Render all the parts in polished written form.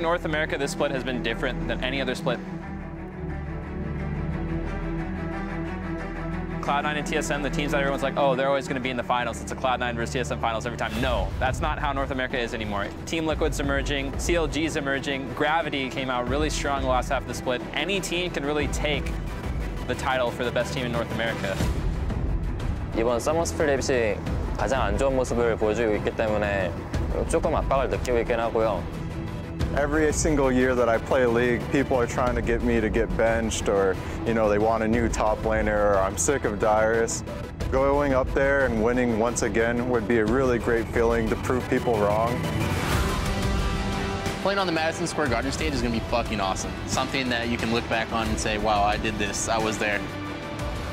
North America, this split has been different than any other split. Cloud9 and TSM, the teams that everyone's like, oh, they're always going to be in the finals. It's a Cloud9 versus TSM finals every time. No, that's not how North America is anymore. Team Liquid's emerging, CLG's emerging, Gravity came out really strong the last half of the split. Any team can really take the title for the best team in North America. 이번 서머 스플릿이 가장 안 좋은 모습을 보여주고 있기 때문에 조금 압박을 느끼고 있긴 하고요. Every single year that I play League, people are trying to get me to get benched, or they want a new top laner, or I'm sick of Dyrus. Going up there and winning once again would be a really great feeling to prove people wrong. Playing on the Madison Square Garden stage is going to be fucking awesome. Something that you can look back on and say, wow, I did this, I was there.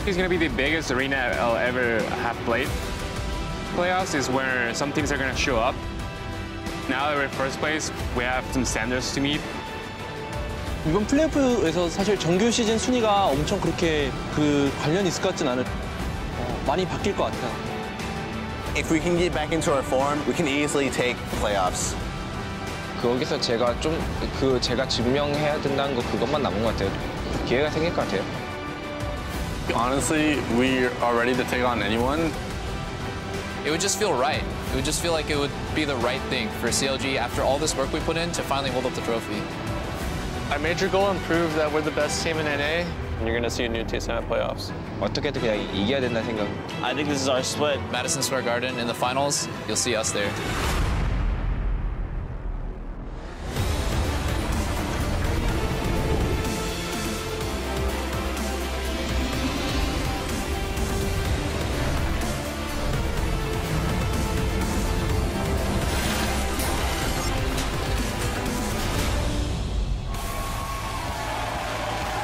It's going to be the biggest arena I'll ever have played. Playoffs is where some teams are going to show up. Now that we're in first place, we have some standards to meet. 이번 플레이오프에서 사실 정규 시즌 순위가 엄청 그렇게 관련이 있을 것 같진 않아요. 많이 바뀔 것 같아요. If we can get back into our form, we can easily take playoffs. 거기서 제가 제가 증명해야 된다는 거 그것만 남은 것 같아요. 기회가 생길 것 같아요. Honestly, we are ready to take on anyone. It would just feel right. It would just feel like it would be the right thing for CLG after all this work we put in to finally hold up the trophy. Our major goal is to prove that we're the best team in NA. And you're going to see a new TSM at playoffs. 어떻게든 그냥 이겨야 된다는 생각. I think this is our split. Madison Square Garden in the finals, you'll see us there.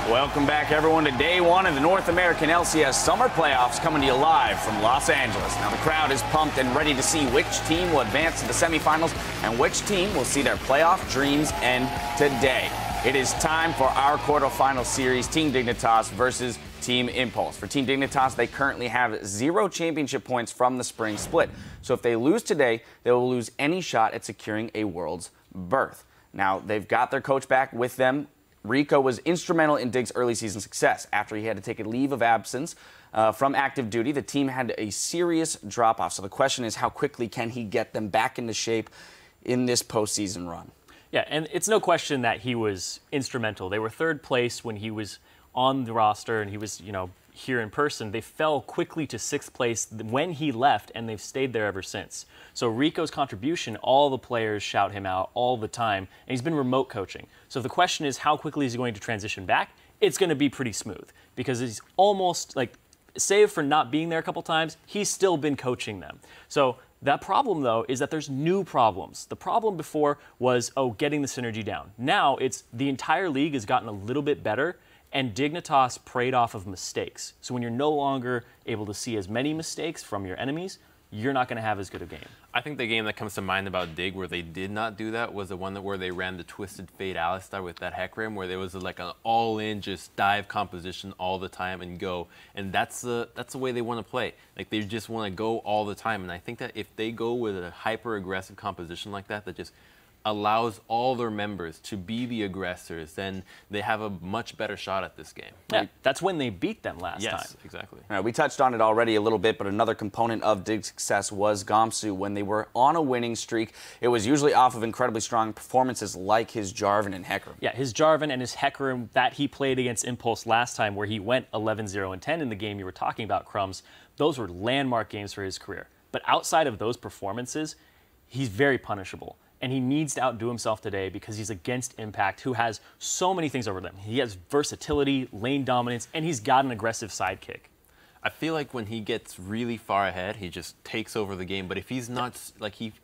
Welcome back, everyone, to day one of the North American LCS Summer Playoffs, coming to you live from Los Angeles. Now, the crowd is pumped and ready to see which team will advance to the semifinals and which team will see their playoff dreams end today. It is time for our quarterfinal series, Team Dignitas versus Team Impulse. For Team Dignitas, they currently have 0 championship points from the spring split. So if they lose today, they will lose any shot at securing a world's berth. Now, they've got their coach back with them. Rico was instrumental in Dig's early season success. After he had to take a leave of absence from active duty, the team had a serious drop-off. So the question is, how quickly can he get them back into shape in this postseason run? Yeah, and it's no question that he was instrumental. They were third place when he was on the roster and he was, here in person. They fell quickly to 6th place when he left, and they've stayed there ever since. So Rico's contribution, all the players shout him out all the time, and he's been remote coaching. So if the question is how quickly is he going to transition back, it's going to be pretty smooth because he's almost save for not being there a couple times, he's still been coaching them. So that problem, though, is that there's new problems. The problem before was, getting the synergy down. Now it's the entire league has gotten a little bit better, and Dignitas preyed off of mistakes. So when you're no longer able to see as many mistakes from your enemies, you're not going to have as good a game. I think the game that comes to mind about Dig where they did not do that was the one where they ran the Twisted Fate Alistar with that Hecarim, where there was like an all-in just dive composition all the time and go. And that's the way they want to play. Like, they just want to go all the time. And I think that if they go with a hyper-aggressive composition like that just allows all their members to be the aggressors, then they have a much better shot at this game. Yeah, that's when they beat them last time. Yes, exactly. All right, we touched on it already a little bit, but another component of Dig's success was Gamsu. When they were on a winning streak, it was usually off of incredibly strong performances like his Jarvan and Hecarim. Yeah, his Jarvan and his Hecarim that he played against Impulse last time, where he went 11-0-10 in the game you were talking about, Crumbs, those were landmark games for his career. But outside of those performances, he's very punishable. And he needs to outdo himself today because he's against Impact, who has so many things over them. He has versatility, lane dominance, and he's got an aggressive sidekick. I feel like when he gets really far ahead, he just takes over the game. But if he's not,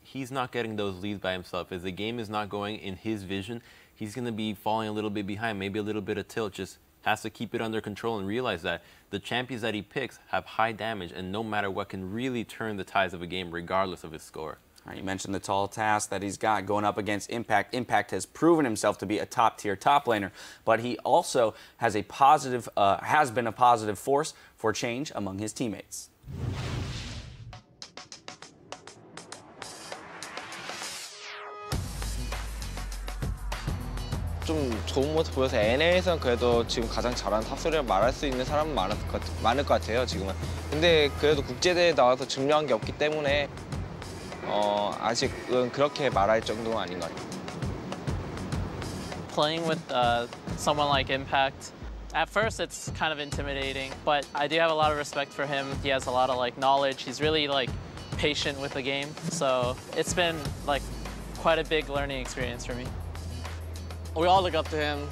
he's not getting those leads by himself, as the game is not going in his vision, he's going to be falling a little bit behind, maybe a little bit of tilt. Just has to keep it under control and realize that the champions that he picks have high damage, and no matter what can really turn the tides of a game regardless of his score. All right, you mentioned the tall task that he's got going up against Impact. Impact has proven himself to be a top-tier top laner, but he also has a positive, has been a positive force for change among his teammates. 좀 좋은 모습 보여서 NA에서는 그래도 지금 가장 잘하는 탑소리라고 말할 수 있는 사람은 많을 것 같아요, 지금은. 근데 그래도 국제대회에 나와서 증명한 게 없기 때문에 아직은 그렇게 말할 정도는 아닌 것 같아요. Playing with someone like Impact, at first it's kind of intimidating, but I do have a lot of respect for him. He has a lot of knowledge. He's really patient with the game, so it's been quite a big learning experience for me. We all look up to him.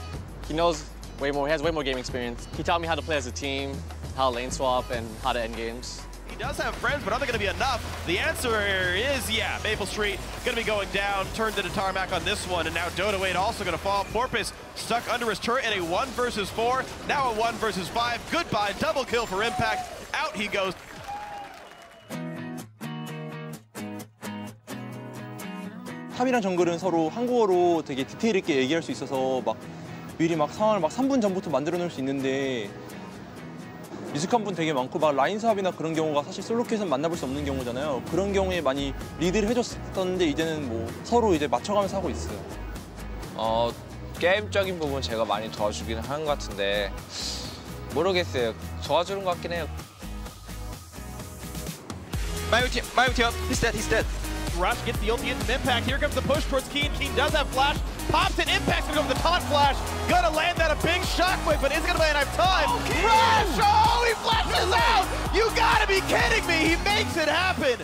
He knows way more. He has way more game experience. He taught me how to play as a team, how to lane swap, and how to end games. He does have friends, but are they going to be enough? The answer is, yeah, Maple Street going to be going down, turned into tarmac on this one, and now Dota Wade also going to fall. Porpoise stuck under his turret in a 1 versus 4, now a 1 versus 5. Goodbye, double kill for Impact. Out he goes. 탑이랑 정글은 서로 한국어로 되게 디테일 있게 얘기할 수 있어서 미리 상황을 3분 전부터 만들어 놓을 수 있는데 미숙한 분 되게 많고 라인 수합이나 그런 경우가 사실 솔로큐에서는 만나볼 수 없는 경우잖아요. 그런 경우에 많이 리드를 해줬었는데 이제는 서로 이제 맞춰가면서 하고 있어요. 게임적인 부분 제가 많이 도와주기는 하는 것 같은데 모르겠어요. 도와주는 것 같긴 해요. My ulti up. He's dead. Rush gets the ulti into Impact. Here comes the push towards Keen. Keen does have flash. Pops it. Impact's gonna go for the taunt flash. Gonna land that a big shockwave, but is it gonna land enough time? Okay. Rush! Oh, he flashes out! You gotta be kidding me! He makes it happen!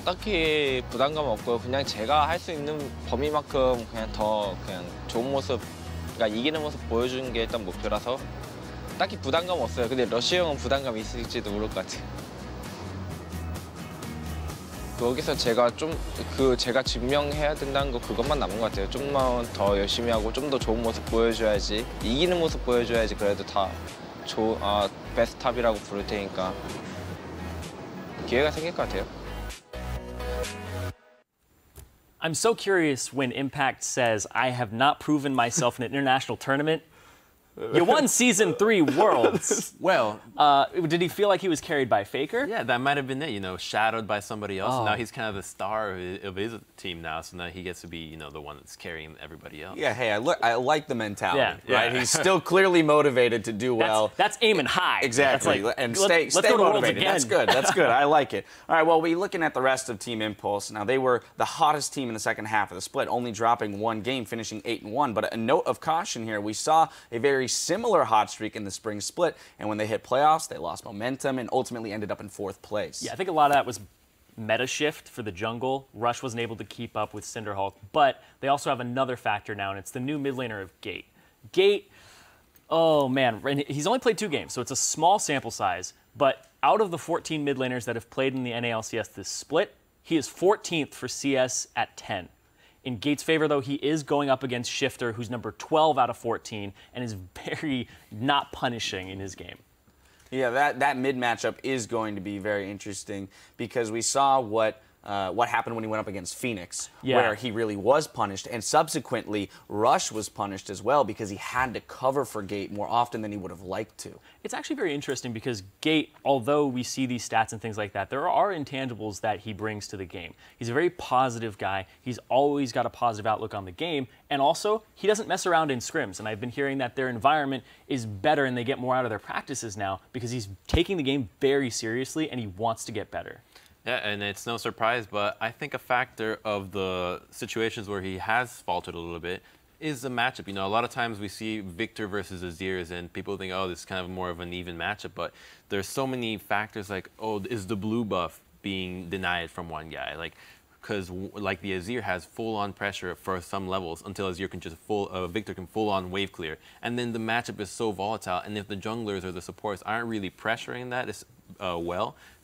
딱히 부담감 없고요. 그냥 제가 할 수 있는 범위만큼 그냥 좋은 모습, 그러니까 이기는 모습 보여주는 게 일단 목표라서 딱히 부담감 없어요. 근데 러쉬 형은 부담감 있을지도 모를 것 같아요. 여기서 제가 제가 증명해야 된다는 거 그것만 남은 것 같아요. 좀만 더 열심히 하고 좀 더 좋은 모습 보여줘야지, 이기는 모습 보여줘야지 그래도 다 베스트 탑이라고 부를 테니까 기회가 생길 것 같아요. I'm so curious when Impact says, I have not proven myself in an international tournament. You won Season 3 Worlds. Well, did he feel like he was carried by Faker? Yeah, that might have been it, shadowed by somebody else. Oh. Now he's kind of the star of his team now, so now he gets to be, the one that's carrying everybody else. Yeah, hey, I like the mentality, Yeah. right? He's still clearly motivated to do well. That's aiming high. Exactly, and stay go to motivated. That's good, I like it. All right, well, we're looking at the rest of Team Impulse. Now, they were the hottest team in the second half of the split, only dropping 1 game, finishing 8-1. But a note of caution here, we saw a very similar hot streak in the spring split, and when they hit playoffs, they lost momentum and ultimately ended up in 4th place. Yeah, I think a lot of that was meta shift for the jungle. Rush wasn't able to keep up with Cinderhulk, but they also have another factor now, and it's the new mid laner of Gate. Gate, oh man, he's only played 2 games, so it's a small sample size, but out of the 14 mid laners that have played in the NALCS this split, he is 14th for CS at 10. In Gate's favor, though, he is going up against Shifter, who's number 12 out of 14, and is very not punishing in his game. Yeah, that mid matchup is going to be very interesting because we saw what happened when he went up against Phoenix, where he really was punished, and subsequently Rush was punished as well because he had to cover for Gate more often than he would have liked to. It's actually very interesting because Gate, although we see these stats and things like that, there are intangibles that he brings to the game. He's a very positive guy. He's always got a positive outlook on the game, and also he doesn't mess around in scrims, and I've been hearing that their environment is better and they get more out of their practices now because he's taking the game very seriously and he wants to get better. Yeah, and it's no surprise, but I think a factor of the situations where he has faltered a little bit is the matchup. A lot of times we see Victor versus Azirs, and people think, oh, this is kind of more of an even matchup, but there's so many factors like, oh, is the blue buff being denied from one guy? Because the Azir has full-on pressure for some levels until Azir can just Victor can full-on wave clear. And then the matchup is so volatile, and if the junglers or the supports aren't really pressuring that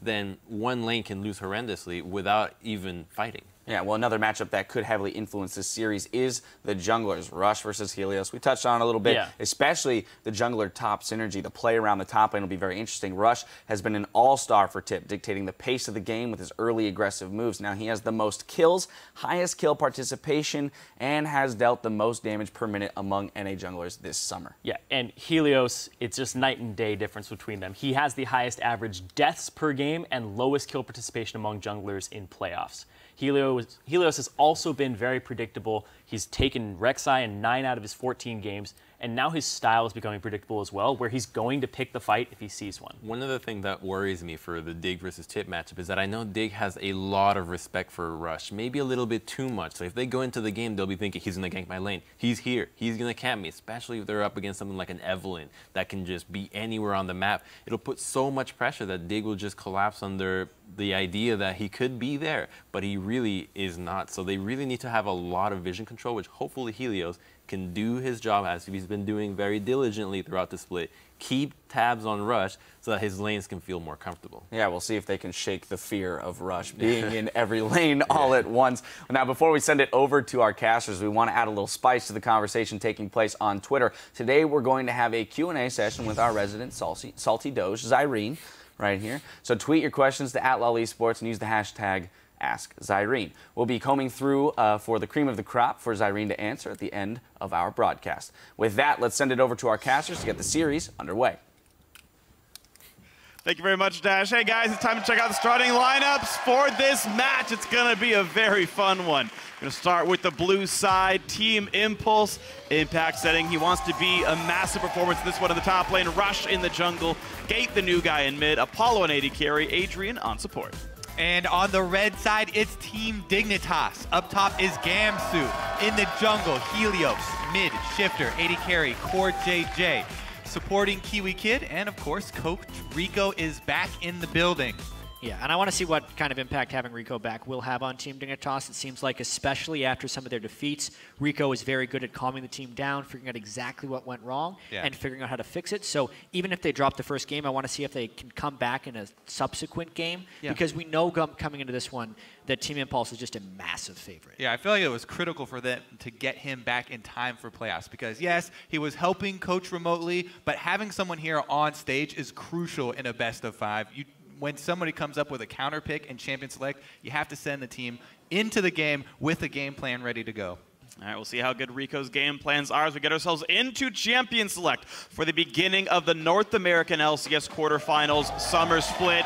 then one lane can lose horrendously without even fighting. Yeah, well, another matchup that could heavily influence this series is the junglers, Rush versus Helios. We touched on it a little bit, especially the jungler top synergy. The play around the top lane will be very interesting. Rush has been an all-star for Tip, dictating the pace of the game with his early aggressive moves. Now, he has the most kills, highest kill participation, and has dealt the most damage per minute among NA junglers this summer. Yeah, and Helios, it's just night and day difference between them. He has the highest average deaths per game and lowest kill participation among junglers in playoffs. Helios has also been very predictable. He's taken Rek'Sai in 9 out of his 14 games, and now his style is becoming predictable as well, where he's going to pick the fight if he sees one. One of the things that worries me for the Dig versus Tip matchup is that I know Dig has a lot of respect for Rush, maybe a little bit too much. So if they go into the game, they'll be thinking, he's going to gank my lane. He's here. He's going to camp me, especially if they're up against something like an Evelynn that can just be anywhere on the map. It'll put so much pressure that Dig will just collapse under the idea that he could be there, but he really is not. So they really need to have a lot of vision control, which hopefully Helios can do his job as he's been doing very diligently throughout the split. Keep tabs on Rush so that his lanes can feel more comfortable. Yeah, we'll see if they can shake the fear of Rush being in every lane all at once. Now, before we send it over to our casters, we want to add a little spice to the conversation taking place on Twitter. Today, we're going to have a Q&A session with our resident Salty Doge, Zyrene, right here. So tweet your questions to @LolEsports and use the hashtag Ask Zyrene. We'll be combing through for the cream of the crop for Zyrene to answer at the end of our broadcast. With that, let's send it over to our casters to get the series underway. Thank you very much, Dash. Hey, guys, it's time to check out the starting lineups for this match. It's going to be a very fun one. Going to start with the blue side, Team Impulse. Impact setting. He wants to be a massive performance in this one in the top lane. Rush in the jungle. Gate, the new guy in mid. Apollo on AD carry. Adrian on support. And on the red side, it's Team Dignitas. Up top is Gamsu. In the jungle, Helios. Mid, Shifter, AD carry, Core JJ. Supporting Kiwi Kid, and of course, Coach Rico is back in the building. Yeah, and I want to see what kind of impact having Rico back will have on Team Dignitas. It seems like, especially after some of their defeats, Rico is very good at calming the team down, figuring out exactly what went wrong, and figuring out how to fix it. So even if they drop the first game, I want to see if they can come back in a subsequent game, because we know coming into this one that Team Impulse is just a massive favorite. Yeah, I feel like it was critical for them to get him back in time for playoffs, because yes, he was helping coach remotely, but having someone here on stage is crucial in a best of 5. When somebody comes up with a counter pick and champion select, you have to send the team into the game with a game plan ready to go. All right, we'll see how good Rico's game plans are as we get ourselves into champion select for the beginning of the North American LCS quarterfinals summer split.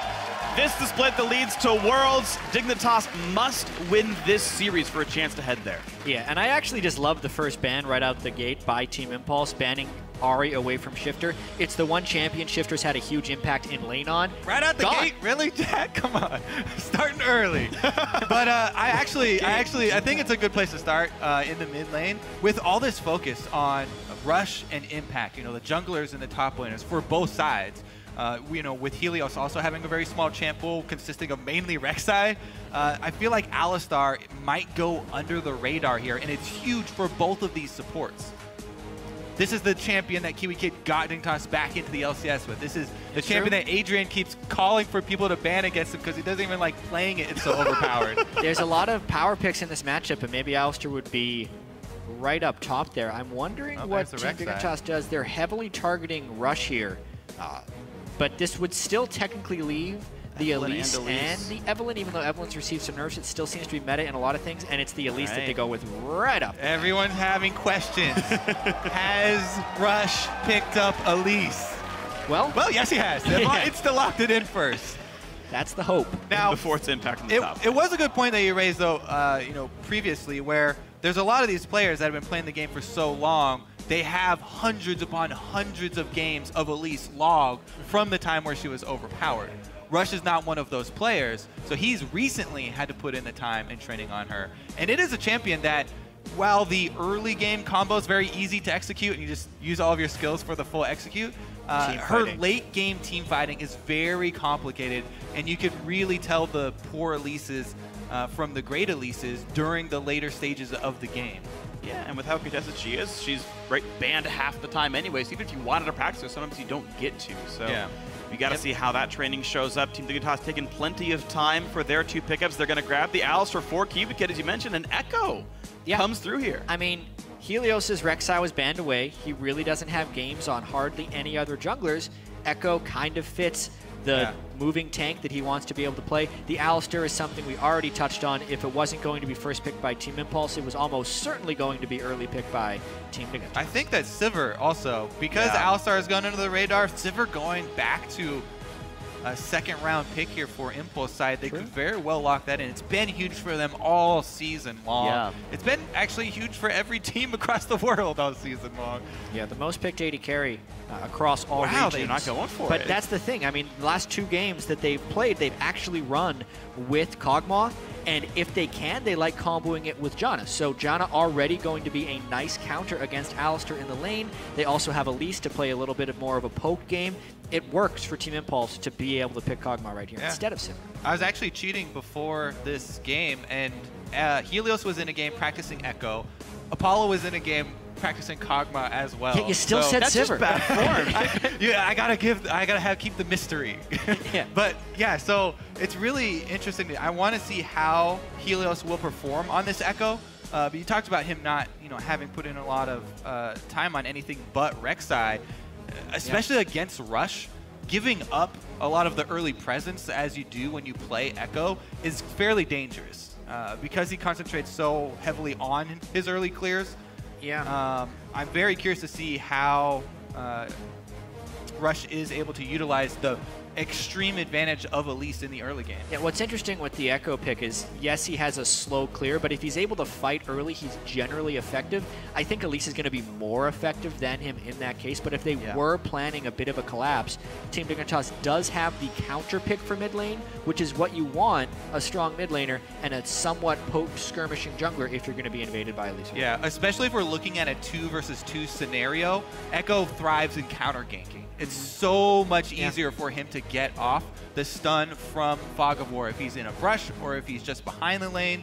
This is the split that leads to Worlds. Dignitas must win this series for a chance to head there. Yeah, and I actually just love the first ban right out the gate by Team Impulse, banning Ahri away from Shifter. It's the one champion Shifter's had a huge impact in lane on. Right out the gate? Really, Jack? Come on. Starting early. But I think it's a good place to start in the mid lane with all this focus on Rush and Impact, the junglers and the top laners for both sides. With Helios also having a very small champ pool consisting of mainly Rek'Sai, I feel like Alistar might go under the radar here, and it's huge for both of these supports. This is the champion that Kiwi Kid got Dignitas back into the LCS with. This is the champion that Adrian keeps calling for people to ban against him because he doesn't even like playing it. It's so overpowered. There's a lot of power picks in this matchup, and maybe Alistar would be right up top there. I'm wondering what Team Dignitas does. They're heavily targeting Rush here, but this would still technically leave the Elise and the Evelynn. Even though Evelynn's received some nerfs, it still seems to be meta in a lot of things, and it's the Elise that they go with right up. Everyone's having questions. Has Rush picked up Elise? Well, yes, he has. It's still locked it in first. That's the hope. Now, before its impact on the top. It was a good point that you raised, though, previously, where there's a lot of these players that have been playing the game for so long. They have hundreds upon hundreds of games of Elise log from the time where she was overpowered. Rush is not one of those players, so he's recently had to put in the time and training on her. And it is a champion that, while the early game combo is very easy to execute and you just use all of your skills for the full execute, her late game team fighting is very complicated, and you could really tell the poor Elises from the great Elises during the later stages of the game. Yeah, and with how contested she is, she's banned half the time anyways. Even if you wanted to practice her, sometimes you don't get to. So we got to see how that training shows up. Team Dignitas taking plenty of time for their 2 pickups. They're going to grab the Alistar for Kiwi Kid, as you mentioned, and Echo comes through here. I mean, Helios' Rek'Sai was banned away. He really doesn't have games on hardly any other junglers. Echo kind of fits the moving tank that he wants to be able to play. The Alistar is something we already touched on. If it wasn't going to be first picked by Team Impulse, it was almost certainly going to be early picked by Team Dignitas. I think that Sivir also, because Alistar has gone under the radar, Sivir going back to a second-round pick here for Impulse side, they could very well lock that in. It's been huge for them all season long. Yeah. It's been actually huge for every team across the world all season long. Yeah, the most picked AD carry across all regions. Wow, they're not going for it. But that's the thing. I mean, the last 2 games that they've played, they've actually run with Kog'Maw. And if they can, they like comboing it with Janna. So Janna already going to be a nice counter against Alistar in the lane. They also have Elise to play a little bit more of a poke game. It works for Team Impulse to be able to pick Kog'Maw right here instead of Sivir. I was actually cheating before this game, and Helios was in a game practicing Echo. Apollo was in a game practicing Kog'Maw as well. Yeah, you still said that's Sivir. Just bad form. I gotta keep the mystery. Yeah. But yeah, so it's really interesting. I want to see how Helios will perform on this Echo. But you talked about him not, having put in a lot of time on anything but Rek'Sai, especially against Rush. Giving up a lot of the early presence as you do when you play Echo is fairly dangerous because he concentrates so heavily on his early clears. Yeah. I'm very curious to see how Rush is able to utilize the extreme advantage of Elise in the early game. Yeah, what's interesting with the Echo pick is, yes, he has a slow clear, but if he's able to fight early, he's generally effective. I think Elise is going to be more effective than him in that case, but if they were planning a bit of a collapse, Team Dignitas does have the counter pick for mid lane, which is what you want, a strong mid laner and a somewhat poke skirmishing jungler if you're going to be invaded by Elise. Yeah, especially if we're looking at a 2 versus 2 scenario, Echo thrives in counter ganking. It's so much easier for him to get off the stun from Fog of War. If he's in a brush or if he's just behind the lane,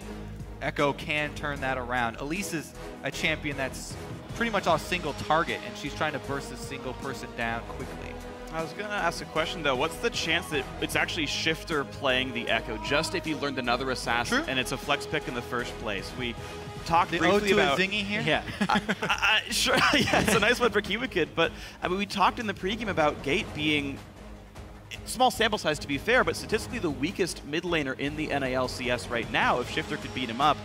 Echo can turn that around. Elise is a champion that's pretty much all single target, and she's trying to burst a single person down quickly. I was going to ask a question, though. What's the chance that it's actually Shifter playing the Echo, just if he learned another assassin and it's a flex pick in the first place? We talked briefly about... a zingy here? Yeah. Sure, yeah, it's a nice one for Kiwi Kid, but I mean, we talked in the pregame about Gate being small sample size to be fair, but statistically the weakest mid laner in the NALCS right now. If Shifter could beat him up,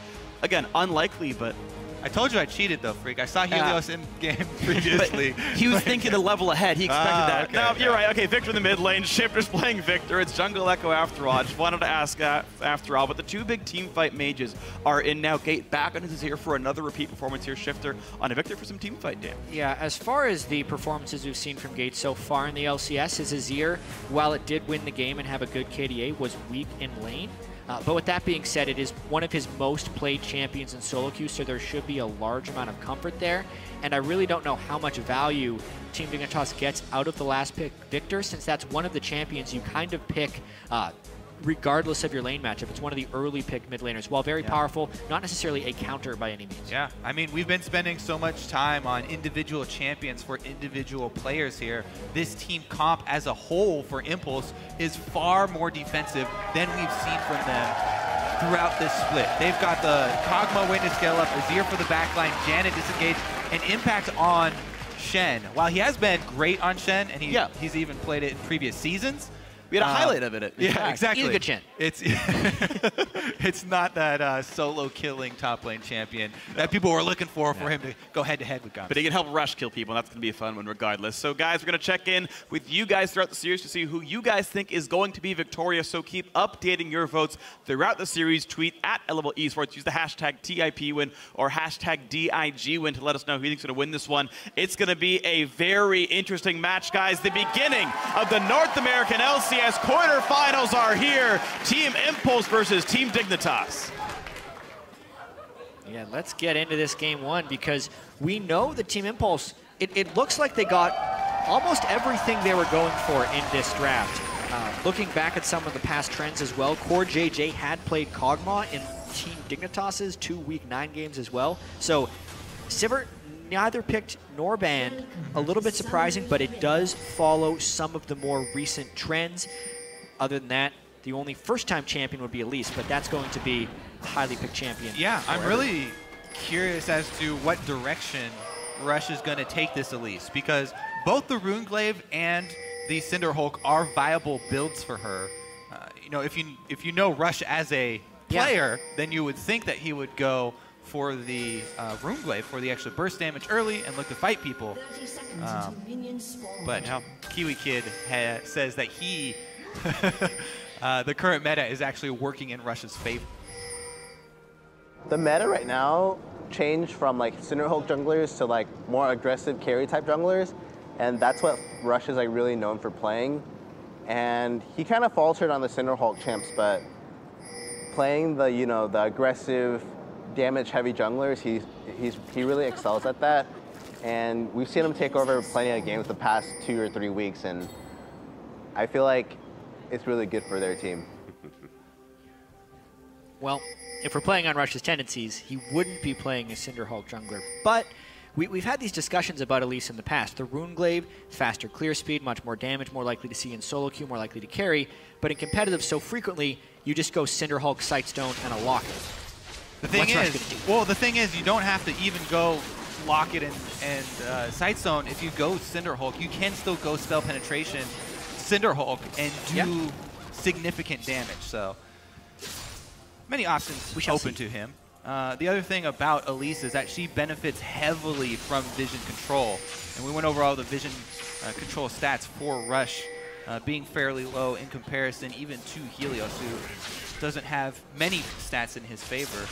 again, unlikely, but... I told you I cheated, though, Freak. I saw Helios in game previously. He was thinking a level ahead. He expected that. Okay, No, you're right. Okay, Victor in the mid lane. Shifter's playing Victor. It's Jungle Echo after all. I just wanted to ask after all. But the 2 big team fight mages are in now. Gate back on his here for another repeat performance here. Shifter on a Victor for some team fight damage. Yeah, as far as the performances we've seen from Gate so far in the LCS, his Azir, while it did win the game and have a good KDA, was weak in lane. But with that being said, it is one of his most played champions in solo queue, so there should be a large amount of comfort there. And I really don't know how much value Team Dignitas gets out of the last pick, Victor, since that's one of the champions you kind of pick regardless of your lane matchup. It's one of the early pick mid laners. While very powerful, not necessarily a counter by any means. Yeah, I mean, we've been spending so much time on individual champions for individual players here. This team comp as a whole for Impulse is far more defensive than we've seen from them throughout this split. They've got the Kog'Maw waiting to scale up, Azir for the backline, Janet disengaged, and impact on Shen. While he has been great on Shen, and he's even played it in previous seasons, we had a highlight of it. Yeah, exactly. He's a good Shen. It's not that solo killing top lane champion that people were looking for him to go head to head with Guns. But he can help Rush kill people, and that's going to be a fun one regardless. So guys, we're going to check in with you guys throughout the series to see who you guys think is going to be victorious. So keep updating your votes throughout the series. Tweet at LML Esports. Use the hashtag TIPWin or hashtag DIGWin to let us know who you think's going to win this one. It's going to be a very interesting match, guys. The beginning of the North American LCS quarterfinals are here. Team Impulse versus Team Dignitas. Yeah, let's get into this game 1 because we know the Team Impulse, it looks like they got almost everything they were going for in this draft. Looking back at some of the past trends as well, Core JJ had played Kog'Maw in Team Dignitas's 2 Week 9 games as well. So Sivir neither picked nor banned. A little bit surprising, but it does follow some of the more recent trends. Other than that, the only first-time champion would be Elise, but that's going to be a highly picked champion. Yeah, I'm really curious as to what direction Rush is going to take this Elise, because both the Runeglaive and the Cinderhulk are viable builds for her. If you know Rush as a player, then you would think that he would go for the Runeglaive for the extra burst damage early and look to fight people. But now Kiwi Kid says that he the current meta is actually working in Rush's favor. The meta right now changed from like Cinderhulk junglers to like more aggressive carry type junglers, and that's what Rush is like really known for playing. And he kind of faltered on the Cinderhulk champs, but playing the the aggressive, damage-heavy junglers, he really excels at that. And we've seen him take over plenty of games the past 2 or 3 weeks, and I feel like it's really good for their team. Well, if we're playing on Rush's tendencies, he wouldn't be playing a Cinderhulk jungler. But we've had these discussions about Elise in the past. The Runeglaive, faster clear speed, much more damage, more likely to see in solo queue, more likely to carry. But in competitive, so frequently, you just go Cinderhulk, Sightstone, and a Locket. The thing is, you don't have to even go Locket and Sightstone. If you go Cinderhulk, you can still go Spell Penetration, Cinderhulk, and do significant damage. So many options open to him. The other thing about Elise is that she benefits heavily from vision control. And we went over all the vision control stats for Rush being fairly low in comparison even to Helios, who doesn't have many stats in his favor.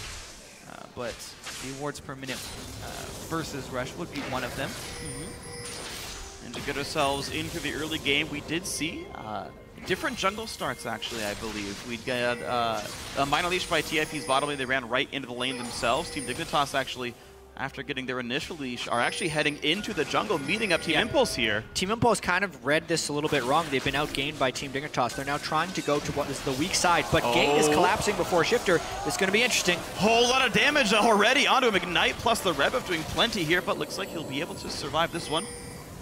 But the awards per minute versus Rush would be one of them. And to get ourselves into the early game, we did see different jungle starts, actually, I believe. We got a minor leash by TIP's bottom lane. They ran right into the lane themselves. Team Dignitas, actually, after getting their initial leash, are actually heading into the jungle, meeting up Team Impulse here. Team Impulse kind of read this a little bit wrong. They've been outgained by Team Dignitas. They're now trying to go to what is the weak side, but Gate is collapsing before Shifter. It's going to be interesting. Whole lot of damage already onto him. Ignite plus the Rebuff doing plenty here, but looks like he'll be able to survive this one.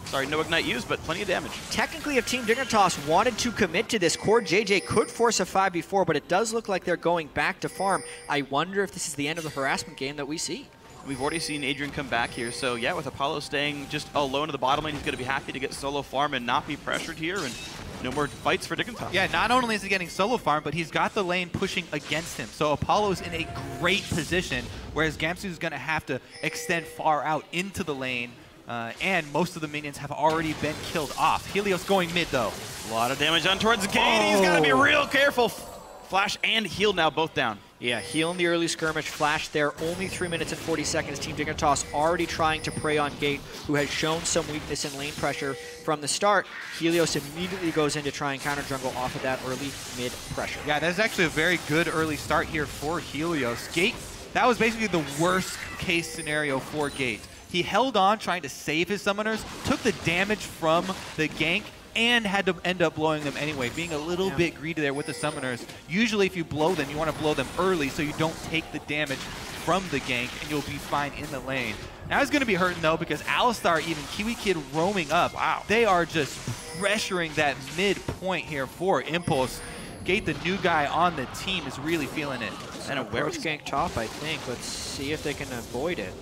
Sorry, no Ignite used, but plenty of damage. Technically, if Team Dignitas wanted to commit to this, Core JJ could force a 5v4, but it does look like they're going back to farm. I wonder if this is the end of the harassment game that we see. We've already seen Adrian come back here, so yeah, with Apollo staying just alone at the bottom lane, he's going to be happy to get solo farm and not be pressured here, and no more fights for Dignitas. Yeah, not only is he getting solo farm, but he's got the lane pushing against him. So Apollo's in a great position, whereas Gamsu's going to have to extend far out into the lane, and most of the minions have already been killed off. Helios going mid, though. A lot of damage on towards Gate. He's got to be real careful. Flash and heal now both down. Yeah, heal in the early skirmish, Flash there, only 3 minutes and 40 seconds. Team Dignitas already trying to prey on Gate, who has shown some weakness in lane pressure from the start. Helios immediately goes in to try and counter jungle off of that early mid pressure. Yeah, that's actually a very good early start here for Helios. Gate, that was basically the worst case scenario for Gate. He held on trying to save his summoners, took the damage from the gank, and had to end up blowing them anyway, being a little bit greedy there with the summoners. Usually if you blow them, you want to blow them early so you don't take the damage from the gank, and you'll be fine in the lane. Now he's going to be hurting, though, because Alistar, even Kiwi Kid roaming up. Wow. They are just pressuring that mid point here for Impulse. Gate, the new guy on the team, is really feeling it. And a approach gank top, I think. Let's see if they can avoid it.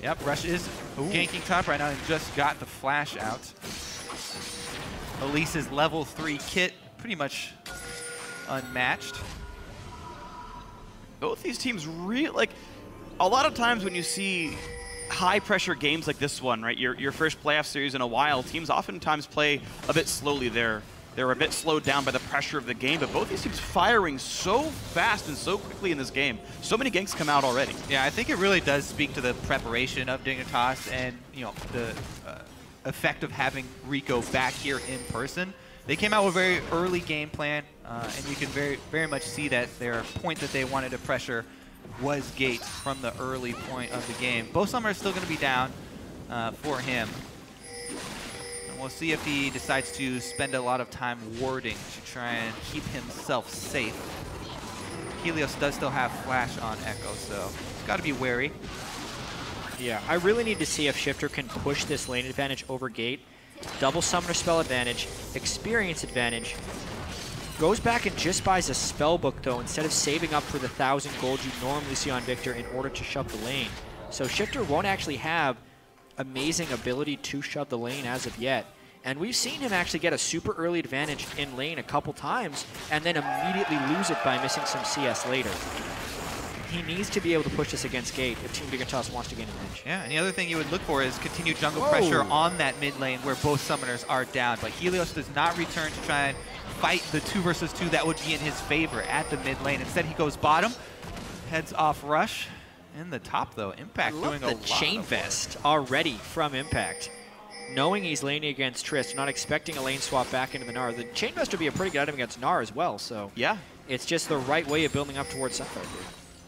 Yep, Rush is ganking top right now and just got the flash out. Elise's level 3 kit, pretty much unmatched. Both these teams really, like, a lot of times when you see high pressure games like this one, right, your first playoff series in a while, teams oftentimes play a bit slowly. They're a bit slowed down by the pressure of the game, but both these teams firing so fast and so quickly in this game. So many ganks come out already. Yeah, I think it really does speak to the preparation of Dignitas and, you know, the effect of having Rico back here in person. They came out with a very early game plan, and you can very much see that their point that they wanted to pressure was Gate from the early point of the game. Both Summer is still going to be down for him. And we'll see if he decides to spend a lot of time warding to try and keep himself safe. Helios does still have Flash on Echo, so he's got to be wary. Yeah, I really need to see if Shifter can push this lane advantage over Gate. Double Summoner Spell advantage, Experience advantage. Goes back and just buys a spell book, though, instead of saving up for the 1,000 gold you normally see on Victor in order to shove the lane. So Shifter won't actually have amazing ability to shove the lane as of yet. And we've seen him actually get a super early advantage in lane a couple times and then immediately lose it by missing some CS later. He needs to be able to push this against Gate if Team Dignitas wants to gain an edge. Yeah, and the other thing you would look for is continued jungle pressure on that mid lane where both summoners are down. But Helios does not return to try and fight the 2 versus 2 that would be in his favor at the mid lane. Instead, he goes bottom, heads off Rush. In the top, though, Impact doing a lot the chain of vest already from Impact. Knowing he's laning against Trist, not expecting a lane swap back into the Gnar. The chain vest would be a pretty good item against Gnar as well, so yeah, it's just the right way of building up towards Sunfire here.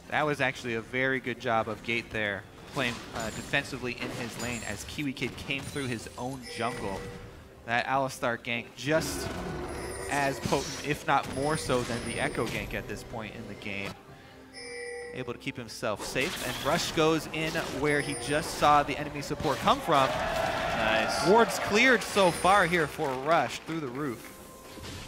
That was actually a very good job of Gate there, playing defensively in his lane as Kiwi Kid came through his own jungle. That Alistar gank just as potent, if not more so, than the Echo gank at this point in the game. Able to keep himself safe, and Rush goes in where he just saw the enemy support come from. Nice. Wards cleared so far here for Rush through the roof.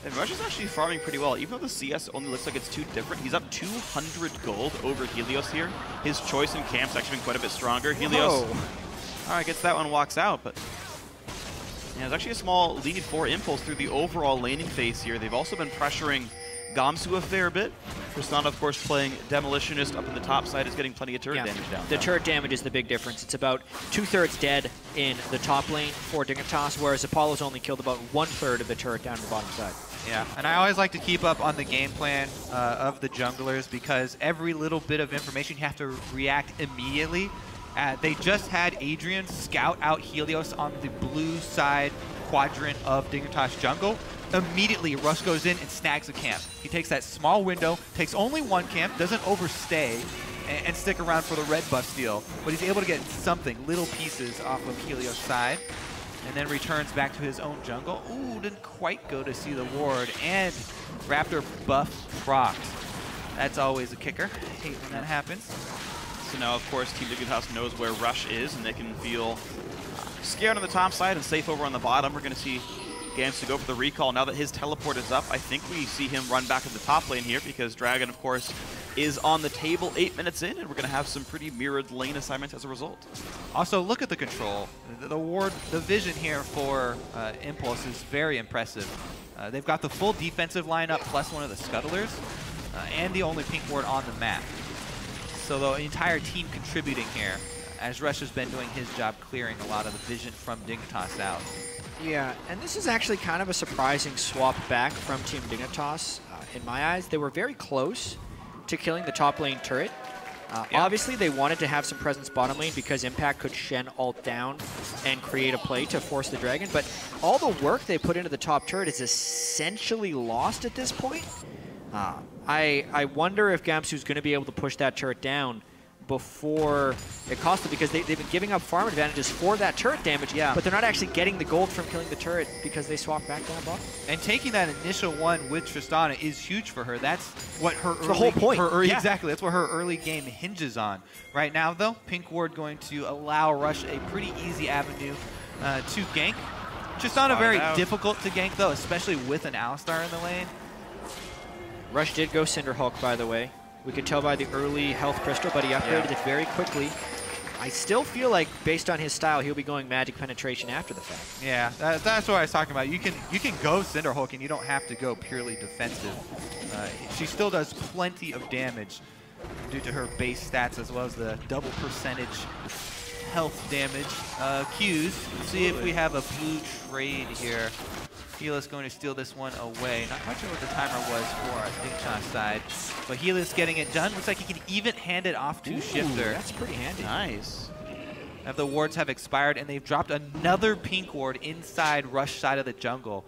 And Rush is actually farming pretty well. Even though the CS only looks like it's 2 different, he's up 200 gold over Helios here. His choice in camp's actually been quite a bit stronger. Helios, all right, gets that one, walks out, but yeah, there's actually a small lead for Impulse through the overall laning phase here. They've also been pressuring Gamsu a fair bit. Tristana, of course, playing Demolitionist up in the top side, is getting plenty of turret damage down. The turret damage is the big difference. It's about 2/3 dead in the top lane for Dignitas, whereas Apollo's only killed about 1/3 of the turret down the bottom side. Yeah, and I always like to keep up on the game plan of the junglers because every little bit of information you have to react immediately. They just had Adrian scout out Helios on the blue side quadrant of Dignitas jungle. Immediately, Rush goes in and snags a camp. He takes that small window, takes only 1 camp, doesn't overstay, and stick around for the red buff steal. But he's able to get something, little pieces off of Helios' side, and then returns back to his own jungle. Ooh, didn't quite go to see the ward, and Raptor buff procced. That's always a kicker. Hate when that happens. So now, of course, Team Dignitas knows where Rush is, and they can feel scared on the top side and safe over on the bottom. We're going to see Gams to go for the recall. Now that his teleport is up, I think we see him run back to the top lane here because Dragon, of course, is on the table 8 minutes in, and we're going to have some pretty mirrored lane assignments as a result. Also, look at the control. The ward, the vision here for Impulse is very impressive. They've got the full defensive lineup plus one of the scuttlers and the only pink ward on the map. So the entire team contributing here as Rush has been doing his job clearing a lot of the vision from Dignitas out. Yeah, and this is actually kind of a surprising swap back from Team Dignitas. In my eyes, they were very close to killing the top lane turret. Obviously, they wanted to have some presence bottom lane because Impact could Shen ult down and create a play to force the Dragon, but all the work they put into the top turret is essentially lost at this point. I wonder if Gamsu's going to be able to push that turret down before it costs them, because they've been giving up farm advantages for that turret damage, but they're not actually getting the gold from killing the turret because they swap back down bottom. And taking that initial one with Tristana is huge for her. That's what her the whole point. Exactly, that's what her early game hinges on. Right now, though, Pink Ward going to allow Rush a pretty easy avenue to gank. Tristana very difficult to gank, though, especially with an Alistar in the lane. Rush did go Cinderhulk, by the way. We could tell by the early health crystal, but he upgraded it very quickly. I still feel like, based on his style, he'll be going magic penetration after the fact. Yeah, that's what I was talking about. You can go Cinderhulk, and you don't have to go purely defensive. She still does plenty of damage due to her base stats, as well as the double percentage health damage. Qs, let's see if we have a blue trade here. Helios going to steal this one away. Not quite sure what the timer was for Dignitas side, but Helios getting it done. Looks like he can even hand it off to Shifter. That's pretty handy. Nice. Now the wards have expired, and they've dropped another pink ward inside Rush side of the jungle.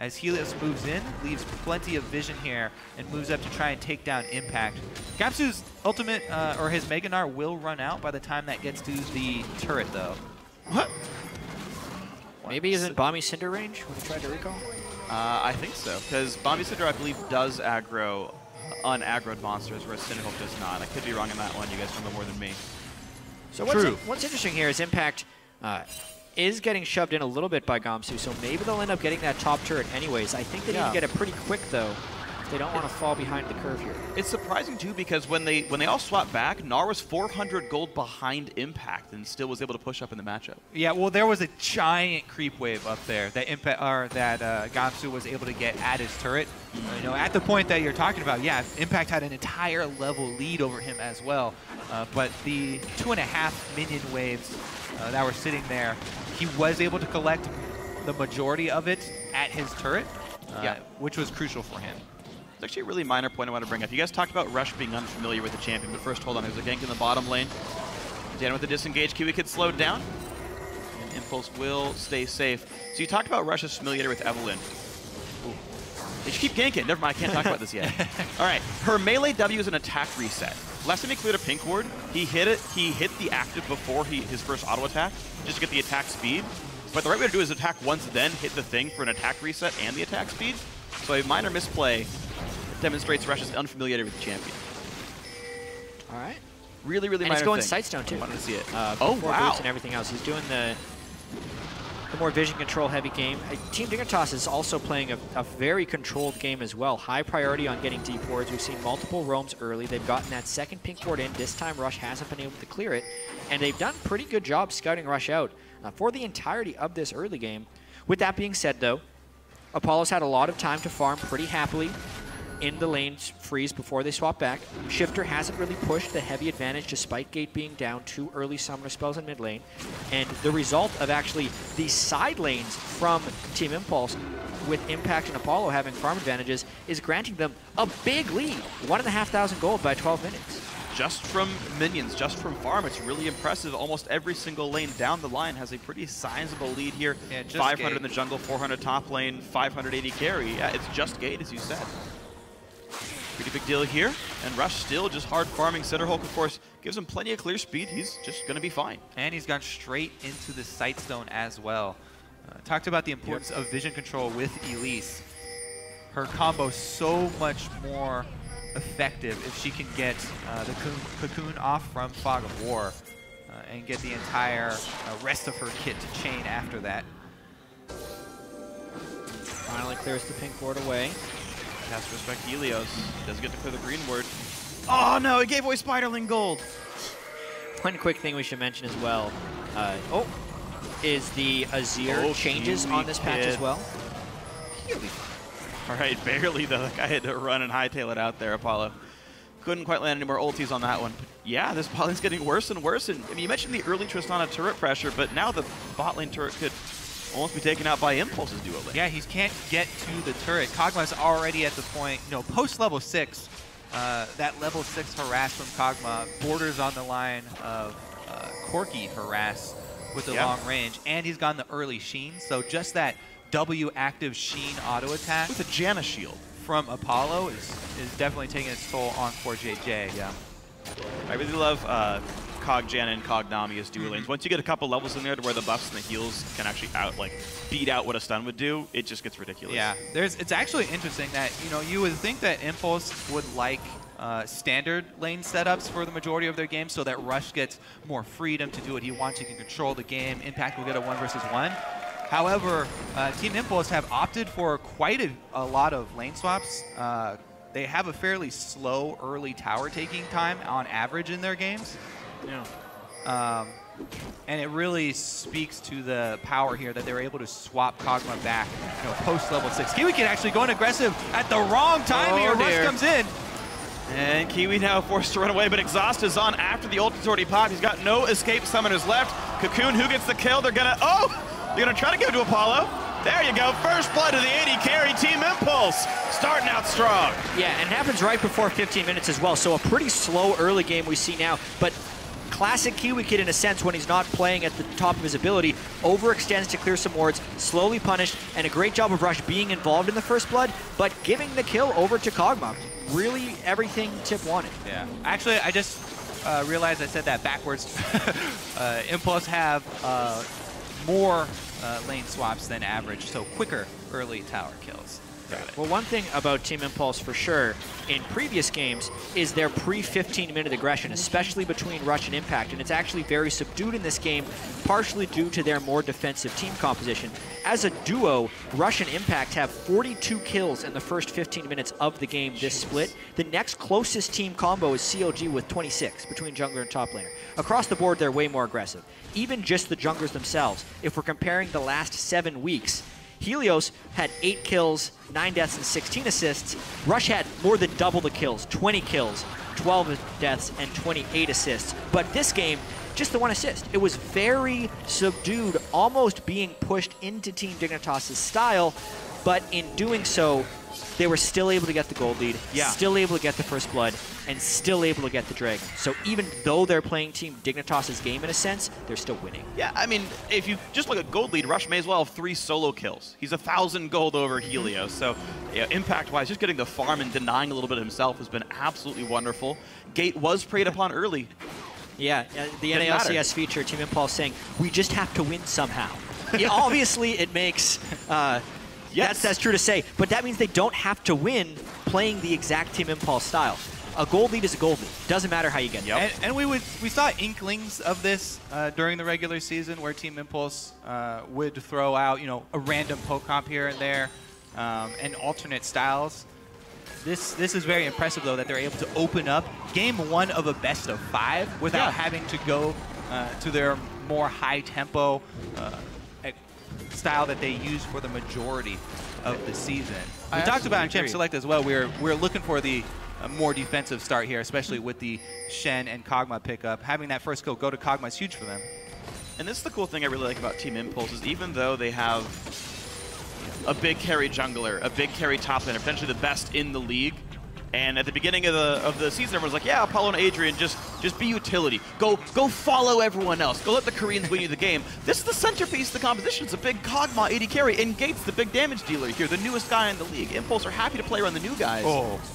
As Helios moves in, leaves plenty of vision here, and moves up to try and take down Impact. Gamsu's ultimate, or his Mega Gnar, will run out by the time that gets to the turret, though. What? Maybe isn't Bombi Cinder range when he tried to recall? I think so, because Bombi Cinder, I believe, does aggro unaggroed monsters, whereas Cinderhulk does not. I could be wrong on that one. You guys know more than me. So what's interesting here is Impact is getting shoved in a little bit by Gamsu, so maybe they'll end up getting that top turret anyways. I think they need to get it pretty quick, though. They don't want to fall behind the curve here. It's surprising, too, because when they all swapped back, Gnar was 400 gold behind Impact and still was able to push up in the matchup. Yeah, well, there was a giant creep wave up there that Gamsu was able to get at his turret. You know, at the point that you're talking about, yeah, Impact had an entire level lead over him as well. But the 2.5 minion waves that were sitting there, he was able to collect the majority of it at his turret. which was crucial for him. It's actually a really minor point I want to bring up. You guys talked about Rush being unfamiliar with the champion, but first, hold on. There's a gank in the bottom lane. Dan with the disengage. Kiwi Kid slowed down. And Impulse will stay safe. So you talked about Rush's familiarity with Evelynn. Ooh. They should keep ganking. Never mind, I can't talk about this yet. All right, her melee W is an attack reset. Last time he cleared a pink ward, he hit the active before his first auto attack, just to get the attack speed. But the right way to do it is attack once, then hit the thing for an attack reset and the attack speed. So a minor misplay demonstrates Rush's unfamiliarity with the champion. All right. Really, really and minor he's going thing. Sightstone too. I wanted to see it. Oh, wow. Boots and everything else. He's doing the more vision control heavy game. Team Dignitas is also playing a very controlled game as well. High priority on getting deep wards. We've seen multiple roams early. They've gotten that second pink ward in. This time Rush hasn't been able to clear it. And they've done a pretty good job scouting Rush out for the entirety of this early game. With that being said though, Apollo's had a lot of time to farm pretty happily in the lanes freeze before they swap back. Shifter hasn't really pushed the heavy advantage despite Gate being down 2 early summoner spells in mid lane. And the result of actually these side lanes from Team Impulse with Impact and Apollo having farm advantages is granting them a big lead. 1,500 gold by 12 minutes. Just from minions, just from farm, it's really impressive. Almost every single lane down the line has a pretty sizable lead here. Yeah, 500 in the jungle, 400 top lane, 580 carry. Yeah, it's just Gate, as you said. Pretty big deal here, and Rush still just hard farming. Center Hulk, of course, gives him plenty of clear speed. He's just going to be fine. And he's gone straight into the Sightstone as well. Talked about the importance of vision control with Elise. Her combo so much more effective if she can get the cocoon off from Fog of War and get the entire rest of her kit to chain after that. Finally clears the pink ward away. Has to respect Helios. Doesn't get to clear the green ward. Oh no, it gave away Spiderling gold. One quick thing we should mention as well. Is the Azir changes on this patch as well. All right, barely though. That guy had to run and hightail it out there, Apollo. Couldn't quite land any more ultis on that one. But yeah, this bot lane's getting worse and worse. And I mean, you mentioned the early Tristana turret pressure, but now the bot lane turret could almost be taken out by Impulse's duo lane. Yeah, he can't get to the turret. Kog'Maw's already at the point, post level 6, that level 6 harass from Kog'Maw borders on the line of Corki harass with the long range, and he's gotten the early Sheen, so just that W active Sheen auto attack with a Janna shield from Apollo is definitely taking its toll on 4JJ. Yeah. I really love Cog Janna and Cog Nami as duo lanes. Once you get a couple levels in there to where the buffs and the heals can actually beat out what a stun would do, it just gets ridiculous. Yeah, it's actually interesting that you would think that Impulse would like standard lane setups for the majority of their games so that Rush gets more freedom to do what he wants. He can control the game. Impact will get a 1 versus 1. However, Team Impulse have opted for quite a lot of lane swaps. They have a fairly slow early tower taking time on average in their games. Yeah. And it really speaks to the power here that they're able to swap Kog'Maw back, post level 6. Kiwi Kid actually going aggressive at the wrong time here. Rush comes in. And Kiwi now forced to run away, but Exhaust is on after the ulti's already popped. He's got no escape summoners left. Cocoon, who gets the kill? They're gonna try to give it to Apollo. There you go, first blood of the 80 carry. Team Impulse starting out strong. Yeah, and it happens right before 15 minutes as well, so a pretty slow early game we see now, but classic Kiwi Kid in a sense when he's not playing at the top of his ability, overextends to clear some wards, slowly punished, and a great job of Rush being involved in the first blood, but giving the kill over to Kog'Maw. Really everything Tip wanted. Yeah, actually I just realized I said that backwards. Impulse have more lane swaps than average, so quicker early tower kills. Got it. Well, one thing about Team Impulse for sure in previous games is their pre-15-minute aggression, especially between Rush and Impact, and it's actually very subdued in this game, partially due to their more defensive team composition. As a duo, Rush and Impact have 42 kills in the first 15 minutes of the game this split. The next closest team combo is CLG with 26 between jungler and top laner. Across the board, they're way more aggressive. Even just the junglers themselves, if we're comparing the last 7 weeks, Helios had 8 kills, 9 deaths, and 16 assists. Rush had more than double the kills, 20 kills, 12 deaths, and 28 assists. But this game, just the 1 assist. It was very subdued, almost being pushed into Team Dignitas' style, but in doing so, they were still able to get the gold lead, still able to get the first blood, and still able to get the dragon. So even though they're playing Team Dignitas' game in a sense, they're still winning. Yeah, I mean, if you just look at gold lead, Rush may as well have 3 solo kills. He's 1,000 gold over Helios, so yeah, impact-wise, just getting the farm and denying a little bit of himself has been absolutely wonderful. Gate was preyed upon early. Yeah, the NALCS feature, Team Impulse saying, we just have to win somehow. Yeah, obviously, it makes... Yes. That's true to say, but that means they don't have to win playing the exact Team Impulse style. A gold lead is a gold lead. Doesn't matter how you get it. And we saw inklings of this during the regular season, where Team Impulse would throw out, a random poke comp here and there, and alternate styles. This is very impressive, though, that they're able to open up game 1 of a best of 5 without having to go to their more high tempo style that they use for the majority of the season. We talked about in Champ Select as well. We're looking for the more defensive start here, especially with the Shen and Kog'Maw pickup. Having that first kill go to Kog'Maw is huge for them. And this is the cool thing I really like about Team Impulse is even though they have a big carry jungler, a big carry top laner, potentially the best in the league, and at the beginning of the season, everyone's like, yeah, Apollo and Adrian, just be utility. Go follow everyone else. Go let the Koreans win you the game. This is the centerpiece of the composition. It's a big Kog'Maw AD carry, and Gates, the big damage dealer here, the newest guy in the league. Impulse are happy to play around the new guys,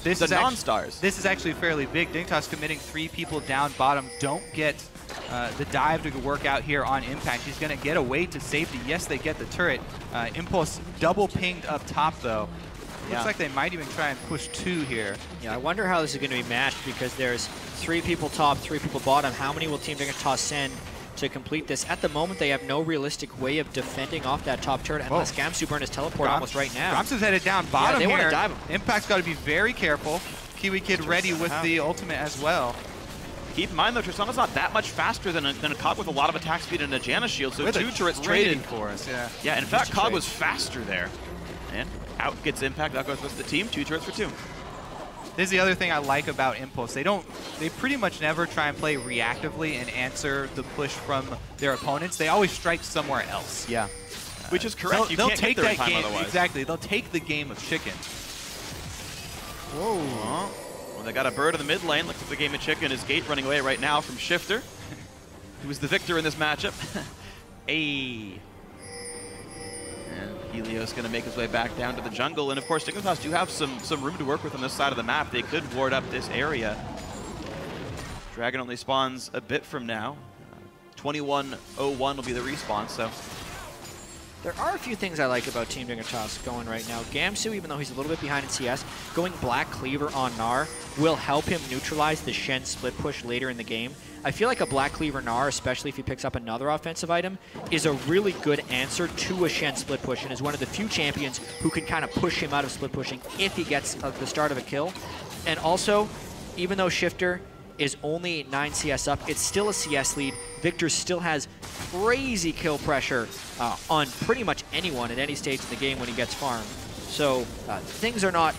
the non-stars. This is actually fairly big. Dignitas committing 3 people down bottom. Don't get the dive to work out here on Impact. He's going to get away to safety. Yes, they get the turret. Impulse double pinged up top, though. Looks like they might even try and push 2 here. Yeah, I wonder how this is going to be matched because there's 3 people top, 3 people bottom. How many will Team Dignitas send to complete this? At the moment, they have no realistic way of defending off that top turret unless Gamsu burn his teleport almost right now. Gamsu's headed down bottom they here. want to dive him. Impact's got to be very careful. Kiwi Kid ready with the ultimate as well. Keep in mind, though, Tristana's not that much faster than a Cog with a lot of attack speed and a Janna shield, so 2 turrets traded for us. Yeah, in fact, Cog was faster there. And out gets Impact, out goes the rest of the team, 2 turrets for 2. This is the other thing I like about Impulse. They pretty much never try and play reactively and answer the push from their opponents. They always strike somewhere else. Yeah, which is correct. They'll take that game otherwise. Exactly. They'll take the game of chicken. Whoa. Well, they got a bird in the mid lane. Looks like the game of chicken is Gate running away right now from Shifter, who is the victor in this matchup. And Helios going to make his way back down to the jungle. And of course, Dignitas do have some room to work with on this side of the map. They could ward up this area. Dragon only spawns a bit from now. 21:01 will be the respawn, so. There are a few things I like about Team Dignitas going right now. Gamsu, even though he's a little bit behind in CS, going Black Cleaver on Gnar will help him neutralize the Shen split push later in the game. I feel like a Black Cleaver Gnar, especially if he picks up another offensive item, is a really good answer to a Shen split push and is one of the few champions who can kind of push him out of split pushing if he gets the start of a kill. And also, even though Shifter is only 9 CS up, it's still a CS lead. Victor still has crazy kill pressure on pretty much anyone at any stage in the game when he gets farmed. So things are not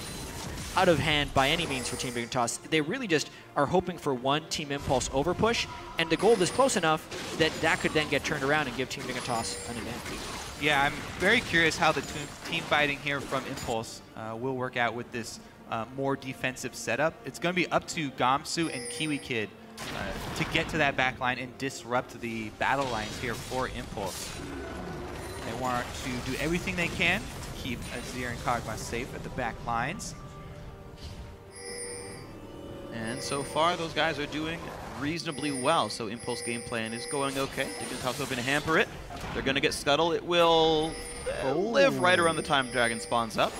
out of hand by any means for Team Dignitas. They really just are hoping for one Team Impulse overpush, and the gold is close enough that that could then get turned around and give Team Dignitas an advantage. Yeah, I'm very curious how the team fighting here from Impulse will work out with this more defensive setup. It's going to be up to Gamsu and Kiwi Kid to get to that back line and disrupt the battle lines here for Impulse. They want to do everything they can to keep Azir and Kog'Maw safe at the back lines. And so far, those guys are doing reasonably well. So Impulse game plan is going okay. Dignitas hoping to hamper it. They're going to get Scuttle. It will live right around the time Dragon spawns up.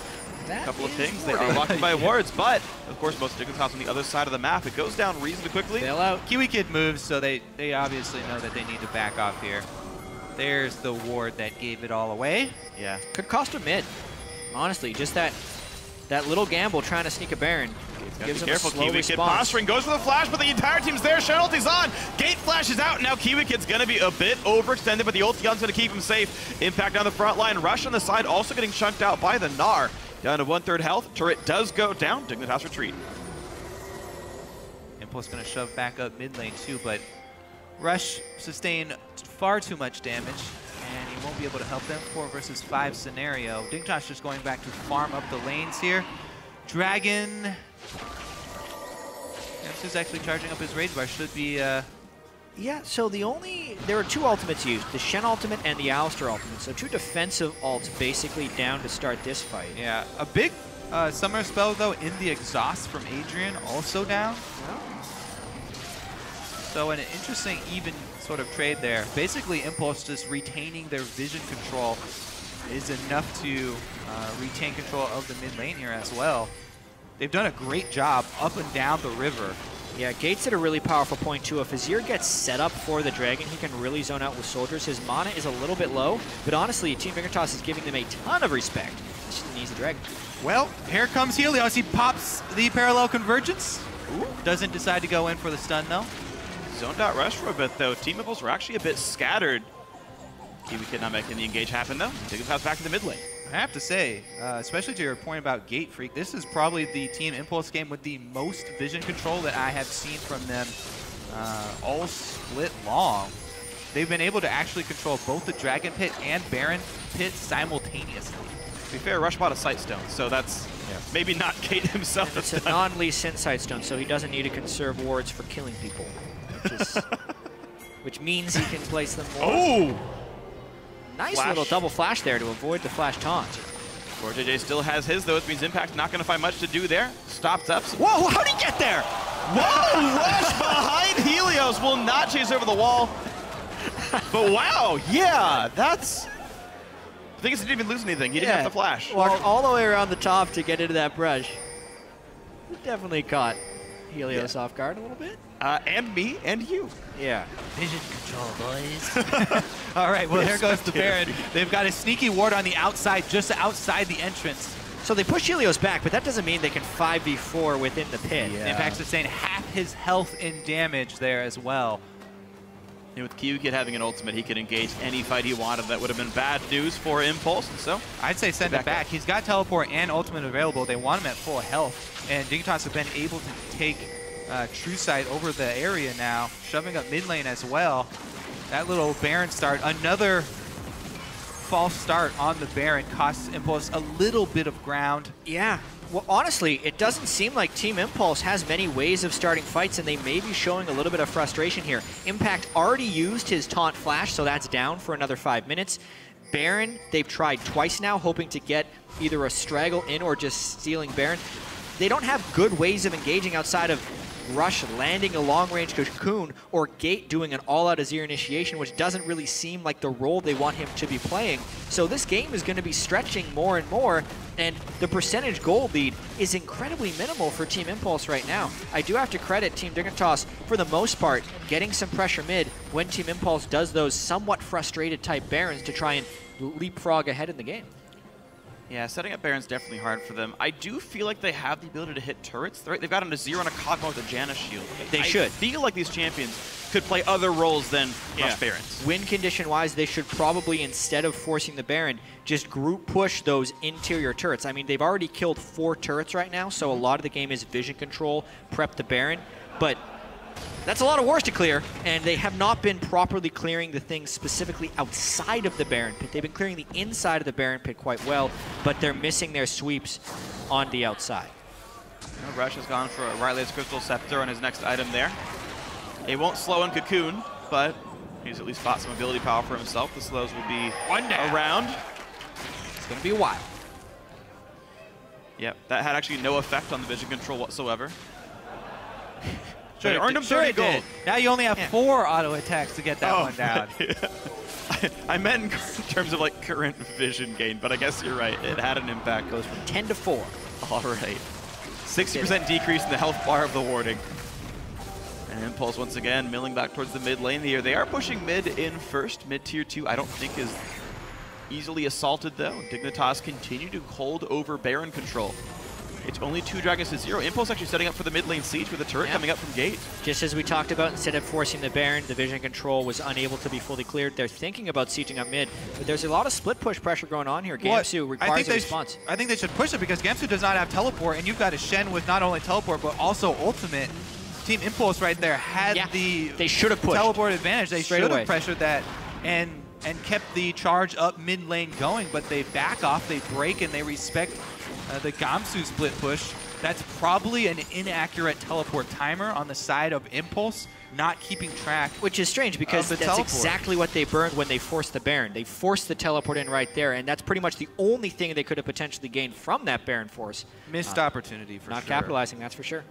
A couple of things. They are locked by wards, but of course, most Dignitas on the other side of the map. It goes down reasonably quickly. Bail out. Kiwi Kid moves, so they obviously know that they need to back off here. There's the ward that gave it all away. Yeah. Could cost a mid. Honestly, just that little gamble trying to sneak a Baron. Gives him careful, a slow Kiwi Kid response. posturing, goes for the flash, but the entire team's there. Shen ulti's on. Gate flashes out. Now Kiwi Kid's going to be a bit overextended, but the ulti on's going to keep him safe. Impact down the front line. Rush on the side, also getting chunked out by the Gnar. Down to 1/3 health. Turret does go down. Dignitas retreat. Impulse going to shove back up mid lane too, but Rush sustained far too much damage. and he won't be able to help them. 4 versus 5 scenario. Dignitas just going back to farm up the lanes here. Dragon. Gamsu's actually charging up his Rage Bar. Should be. Yeah, so there are 2 ultimates used, the Shen ultimate and the Alistar ultimate. So 2 defensive ults basically down to start this fight. Yeah, a big summer spell though in the exhaust from Adrian also down. So an interesting even sort of trade there. Basically Impulse just retaining their vision control is enough to retain control of the mid lane here as well. They've done a great job up and down the river. Yeah, Gates at a really powerful point too. If Azir gets set up for the Dragon, he can really zone out with soldiers. His mana is a little bit low, but honestly, Team Dignitas is giving them a ton of respect. He just needs the Dragon. Well, here comes Helios. He pops the parallel convergence. Ooh. Doesn't decide to go in for the stun though. Zoned out rush for a bit though. Team Impulse were actually a bit scattered. Kiwi Kid not making the engage happen though. Dignitas back to the mid lane. I have to say, especially to your point about Gate Freak, this is probably the Team Impulse game with the most vision control that I have seen from them all split long. They've been able to actually control both the Dragon Pit and Baron Pit simultaneously. To be fair, Rush bought a Sightstone, so that's maybe not Gate himself. And it's a non-Lee Sin Sightstone, so he doesn't need to conserve wards for killing people, which means he can place them more. Oh! Nice Flash. little double flash there to avoid the flash taunt. JJ still has his, though. It means Impact not going to find much to do there. Stopped up. Whoa, how'd he get there? Whoa, Rush behind Helios will not chase over the wall. But wow, yeah, that's... I think he didn't even lose anything. He didn't have to flash. Walked all the way around the top to get into that brush. It definitely caught Helios off guard a little bit. And me and you. Yeah. Vision control, boys. All right, well, here goes the Baron. They've got a sneaky ward on the outside, just outside the entrance. So they push Helios back, but that doesn't mean they can 5v4 within the pit. Yeah. Impact's just saying half his health in damage there as well. And with Kiwi Kid having an ultimate, he could engage any fight he wanted. That would have been bad news for Impulse, and so I'd say send it back. He's got teleport and ultimate available. They want him at full health, and Dignitas have been able to take True Sight over the area now, shoving up mid lane as well. That little Baron start, another false start on the Baron, costs Impulse a little bit of ground. Yeah. Well, honestly, it doesn't seem like Team Impulse has many ways of starting fights, and they may be showing a little bit of frustration here. Impact already used his taunt flash, so that's down for another 5 minutes. Baron, they've tried twice now, hoping to get either a straggle in or just stealing Baron. They don't have good ways of engaging outside of Rush landing a long-range cocoon or Gate doing an all-out Azir initiation, which doesn't really seem like the role they want him to be playing. So this game is going to be stretching more and more, and the percentage goal lead is incredibly minimal for Team Impulse right now. I do have to credit Team Dignitas, for the most part, getting some pressure mid when Team Impulse does those somewhat frustrated type Barons to try and leapfrog ahead in the game. Yeah, setting up Baron's definitely hard for them. I do feel like they have the ability to hit turrets. They've got an Azir and a Kog'Maw with a Janus shield. They should. I feel like these champions could play other roles than Rush Barons. Win condition-wise, they should probably, instead of forcing the Baron, just group push those interior turrets. I mean, they've already killed 4 turrets right now, so a lot of the game is vision control, prep the Baron, but that's a lot of wars to clear, and they have not been properly clearing the things specifically outside of the Baron Pit. They've been clearing the inside of the Baron Pit quite well, but they're missing their sweeps on the outside. Rush has gone for a Riley's Crystal Scepter on his next item there. It won't slow in Cocoon, but he's at least bought some ability power for himself. The slows will be around. It's going to be a while. Yep, that had actually no effect on the vision control whatsoever. Sure, it earned him 30 gold. Now you only have 4 auto attacks to get that one down. I meant in terms of like current vision gain, but I guess you're right. It had an impact. Goes from 10 to 4. All right. 60% decrease in the health bar of the warding. And Impulse once again milling back towards the mid lane here. They are pushing mid in first. Mid tier 2 I don't think is easily assaulted though. Dignitas continue to hold over Baron control. It's only 2 dragons to 0. Impulse actually setting up for the mid lane siege with a turret coming up from Gate. Just as we talked about, instead of forcing the Baron, the vision control was unable to be fully cleared. They're thinking about sieging up mid, but there's a lot of split push pressure going on here. Gamsu requires a response. I think they should push it because Gamsu does not have teleport, and you've got a Shen with not only teleport, but also ultimate. Team Impulse right there had the they should have pushed. teleport advantage. They should have pressured that, and and kept the charge up mid lane going, but they back off, they break, and they respect the Gamsu split push. That's probably an inaccurate teleport timer on the side of Impulse, not keeping track. Which is strange because that's teleport. exactly what they burned when they forced the Baron. They forced the teleport in right there, and that's pretty much the only thing they could have potentially gained from that Baron force. Missed opportunity for not sure. Capitalizing, that's for sure.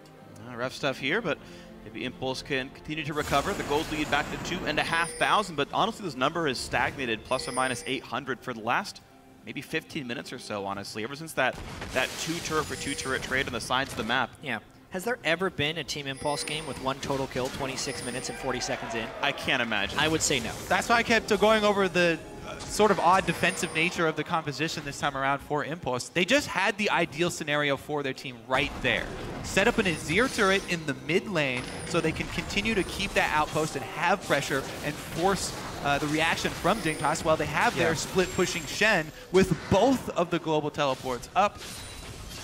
Rough stuff here, but maybe Impulse can continue to recover. The gold lead back to 2,500, but honestly this number has stagnated plus or minus 800 for the last maybe 15 minutes or so, honestly, ever since that 2-turret for 2-turret trade on the sides of the map. Yeah. Has there ever been a Team Impulse game with one total kill 26 minutes and 40 seconds in? I can't imagine. I would say no. That's why I kept going over the sort of odd defensive nature of the composition this time around for Impulse. They just had the ideal scenario for their team right there. Set up an Azir turret in the mid lane so they can continue to keep that outpost and have pressure and force the reaction from Dignitas while they have their split pushing Shen with both of the global teleports up,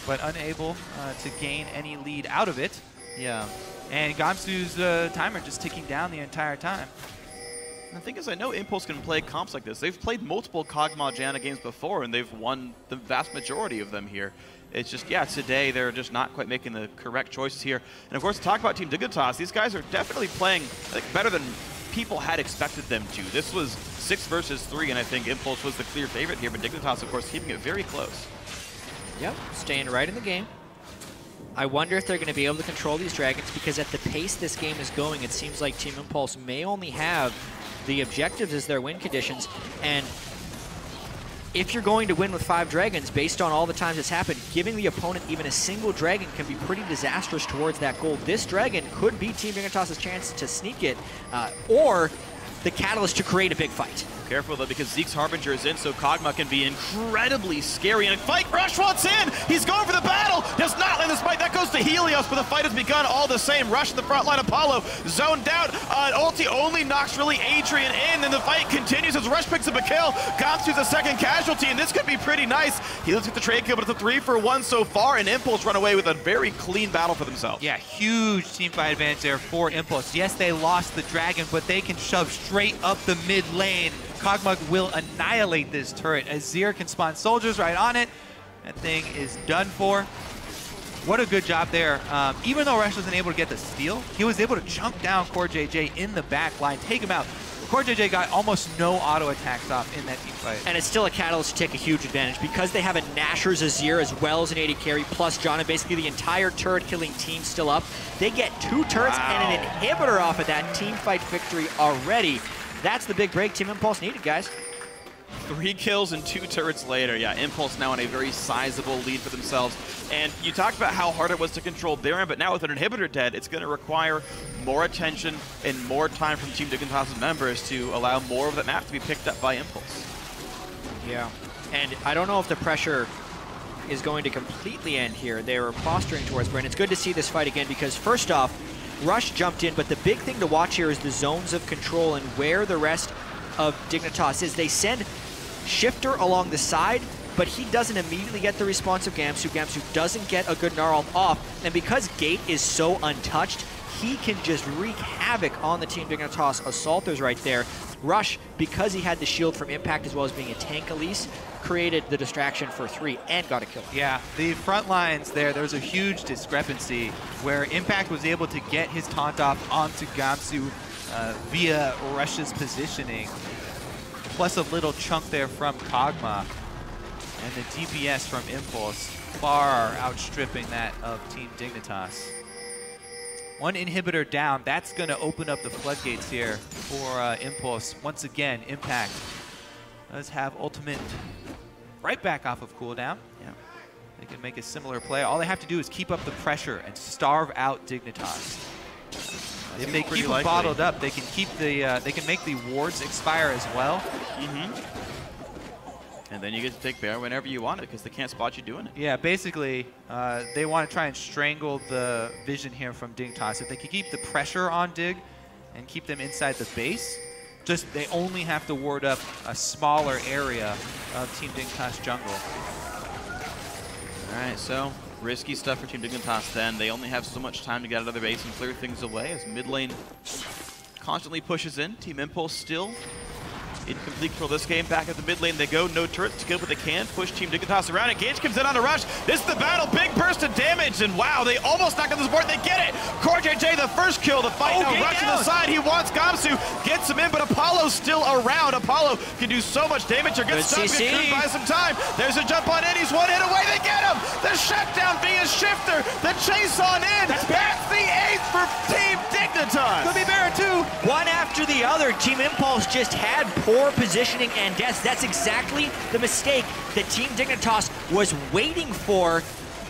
but unable to gain any lead out of it. Yeah. And Gamsu's timer just ticking down the entire time. And the thing is, I know Impulse can play comps like this. They've played multiple Kog'Maw Janna games before, and they've won the vast majority of them here. It's just, yeah, today they're just not quite making the correct choices here. And of course, to talk about Team Dignitas, these guys are definitely playing better than people had expected them to. This was 6 versus 3, and I think Impulse was the clear favorite here, but Dignitas, of course, keeping it very close. Yep, staying right in the game. I wonder if they're going to be able to control these dragons, because at the pace this game is going, it seems like Team Impulse may only have the objectives as their win conditions, and if you're going to win with 5 dragons, based on all the times it's happened, giving the opponent even a single dragon can be pretty disastrous towards that goal. This dragon could be Team Dignitas' chance to sneak it, or the catalyst to create a big fight. Careful though, because Zeke's Harbinger is in, so Kog'Maw can be incredibly scary. And a fight, Rush wants in! He's going for the battle! Does not land the spike, that goes to Helios, but the fight has begun all the same. Rush in the front line, Apollo zoned out. Ulti only knocks really Adrian in, and the fight continues as Rush picks up a kill. Gamsu's a second casualty, and this could be pretty nice. He looks at the trade kill, but it's a 3-for-1 so far, and Impulse run away with a very clean battle for themselves. Yeah, huge teamfight advantage there for Impulse. Yes, they lost the dragon, but they can shove straight up the mid lane. Kog'Maw will annihilate this turret. Azir can spawn soldiers right on it. That thing is done for. What a good job there. Even though Rush wasn't able to get the steal, he was able to chunk down CoreJJ in the back line, take him out. CoreJJ got almost no auto attacks off in that team fight. And it's still a catalyst to take a huge advantage because they have a Nashor's Azir as well as an AD carry plus John, and basically the entire turret killing team still up. They get 2 turrets and an inhibitor off of that team fight victory already. That's the big break Team Impulse needed, guys. 3 kills and 2 turrets later. Yeah, Impulse now in a very sizable lead for themselves. And you talked about how hard it was to control Baron, but now with an inhibitor dead, it's going to require more attention and more time from Team Dignitas' members to allow more of that map to be picked up by Impulse. Yeah, and I don't know if the pressure is going to completely end here. They were posturing towards Baron. It's good to see this fight again because first off, Rush jumped in, but the big thing to watch here is the zones of control and where the rest of Dignitas is. They send Shifter along the side, but he doesn't immediately get the response of Gamsu. Gamsu doesn't get a good Gnarl off, and because Gate is so untouched, he can just wreak havoc on the Team Dignitas assaulters right there. Rush, because he had the shield from Impact as well as being a tank Elise, created the distraction for 3 and got a kill. Yeah, the front lines there was a huge discrepancy where Impact was able to get his taunt off onto Gamsu via Rush's positioning, plus a little chunk there from Kog'Maw, and the DPS from Impulse far outstripping that of Team Dignitas. 1 inhibitor down, that's going to open up the floodgates here for Impulse. Once again, Impact does have ultimate right back off of cooldown. Yeah, they can make a similar play. All they have to do is keep up the pressure and starve out Dignitas. If they keep them bottled up, they can keep the they can make the wards expire as well. And then you get to take Baron whenever you want it because they can't spot you doing it. Yeah, basically, they want to try and strangle the vision here from Dignitas. If they can keep the pressure on Dig and keep them inside the base, just they only have to ward up a smaller area of Team Dignitas jungle. All right, so risky stuff for Team Dignitas then. They only have so much time to get out of their base and clear things away as mid lane constantly pushes in. Team Impulse still in complete control this game. Back at the mid lane they go. No turrets to kill, but they can push Team Dignitas around. Engage comes in on a rush. This is the battle. Big burst of damage, and wow, they almost knocked out the support. They get it. JJ, the first kill. The fight now rush to the side. He wants Gamsu. Gets him in, but Apollo's still around. Apollo can do so much damage. Or gets stuck. Could buy some time. There's a jump on in. He's one hit away. They get him. The shutdown via Shifter. The chase on in. That's the eighth for Team Dignitas. Could be Baron too. One after the other. Team Impulse just had poor positioning and deaths. That's exactly the mistake that Team Dignitas was waiting for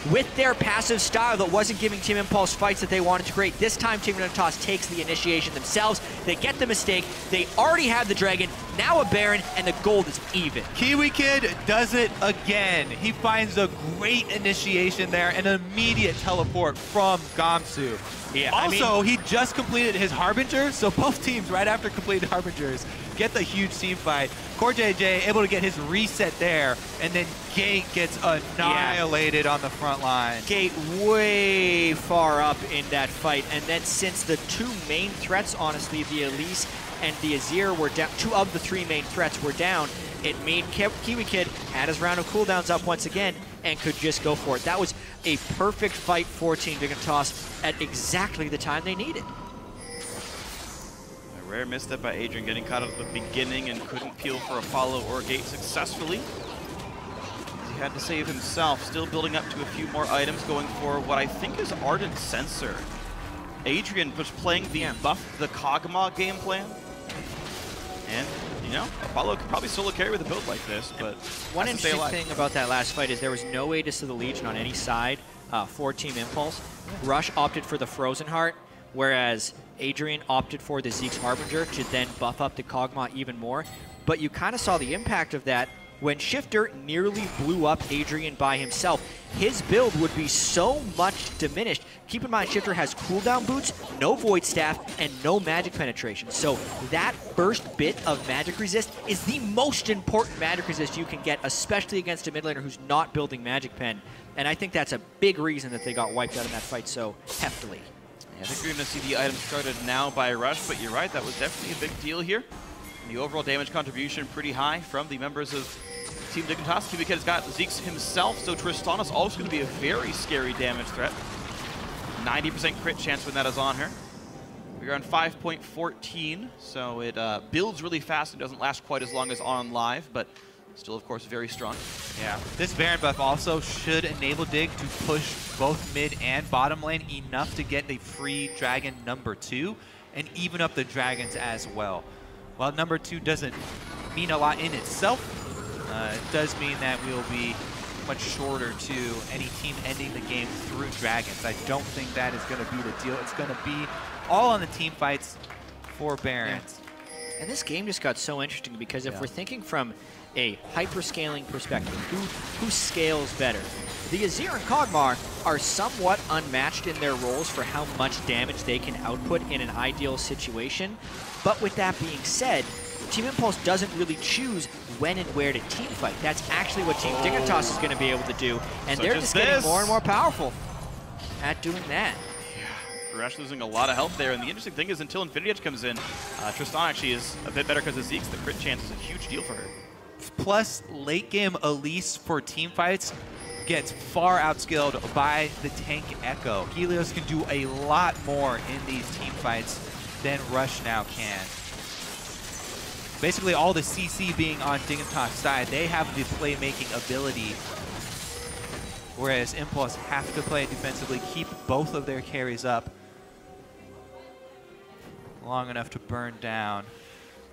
with their passive style that wasn't giving Team Impulse fights that they wanted to create. This time, Team Dignitas takes the initiation themselves. They get the mistake. They already have the Dragon, now a Baron, and the gold is even. Kiwi Kid does it again. He finds a great initiation there, an immediate teleport from Gamsu. Yeah, also, he just completed his Harbinger, so both teams, right after completing Harbingers, get the huge team fight. JJ able to get his reset there, and then Gate gets annihilated on the front line. Gate way far up in that fight, and then since the two main threats, honestly, the Elise and the Azir were down, two of the three main threats were down, it made Kiwi Kid had his round of cooldowns up once again and could just go for it. That was a perfect fight for Team Dignitas at exactly the time they needed. A rare misstep by Adrian, getting caught at the beginning and couldn't peel for Apollo or Gate successfully. He had to save himself, still building up to a few more items, going for what I think is Ardent Sensor. Adrian was playing the buff the Kog'Maw game plan. And, you know, Apollo could probably solo carry with a build like this, but one interesting thing about that last fight is there was no Aegis of the Legion on any side for Team Impulse. Rush opted for the Frozen Heart, whereas Adrian opted for the Zeke's Harbinger to then buff up the Kog'Maw even more. But you kind of saw the impact of that when Shifter nearly blew up Adrian by himself. His build would be so much diminished. Keep in mind, Shifter has cooldown boots, no Void Staff, and no magic penetration. So that first bit of magic resist is the most important magic resist you can get, especially against a mid laner who's not building magic pen. And I think that's a big reason that they got wiped out in that fight so heftily. Yeah, I think we're going to see the item started now by Rush, but you're right, that was definitely a big deal here. And the overall damage contribution pretty high from the members of Team Dignitas. Kiwi Kid has got Zeke's himself, so Tristana's also going to be a very scary damage threat. 90% crit chance when that is on her. We're on 5.14, so it builds really fast and doesn't last quite as long as on live, but still, of course, very strong. Yeah, this Baron buff also should enable Dig to push both mid and bottom lane enough to get the free Dragon #2 and even up the Dragons as well. While #2 doesn't mean a lot in itself, it does mean that we'll be much shorter to any team ending the game through Dragons. I don't think that is going to be the deal. It's going to be all on the team fights for Barons. Yeah. And this game just got so interesting because if we're thinking from a hyper-scaling perspective, who scales better? The Azir and Kog'Maw are somewhat unmatched in their roles for how much damage they can output in an ideal situation. But with that being said, Team Impulse doesn't really choose when and where to team fight. That's actually what Team Dignitas is going to be able to do, and they're just getting more and more powerful at doing that. Yeah, Rush losing a lot of health there, and the interesting thing is until Infinity Edge comes in, Tristana actually is a bit better because of Zeke's. The crit chance is a huge deal for her. Plus, late game Elise for team fights gets far outskilled by the tank Echo. Helios can do a lot more in these team fights than Rush now can. Basically, all the CC being on Dignitas' side, they have the playmaking ability, whereas Impulse have to play defensively, keep both of their carries up long enough to burn down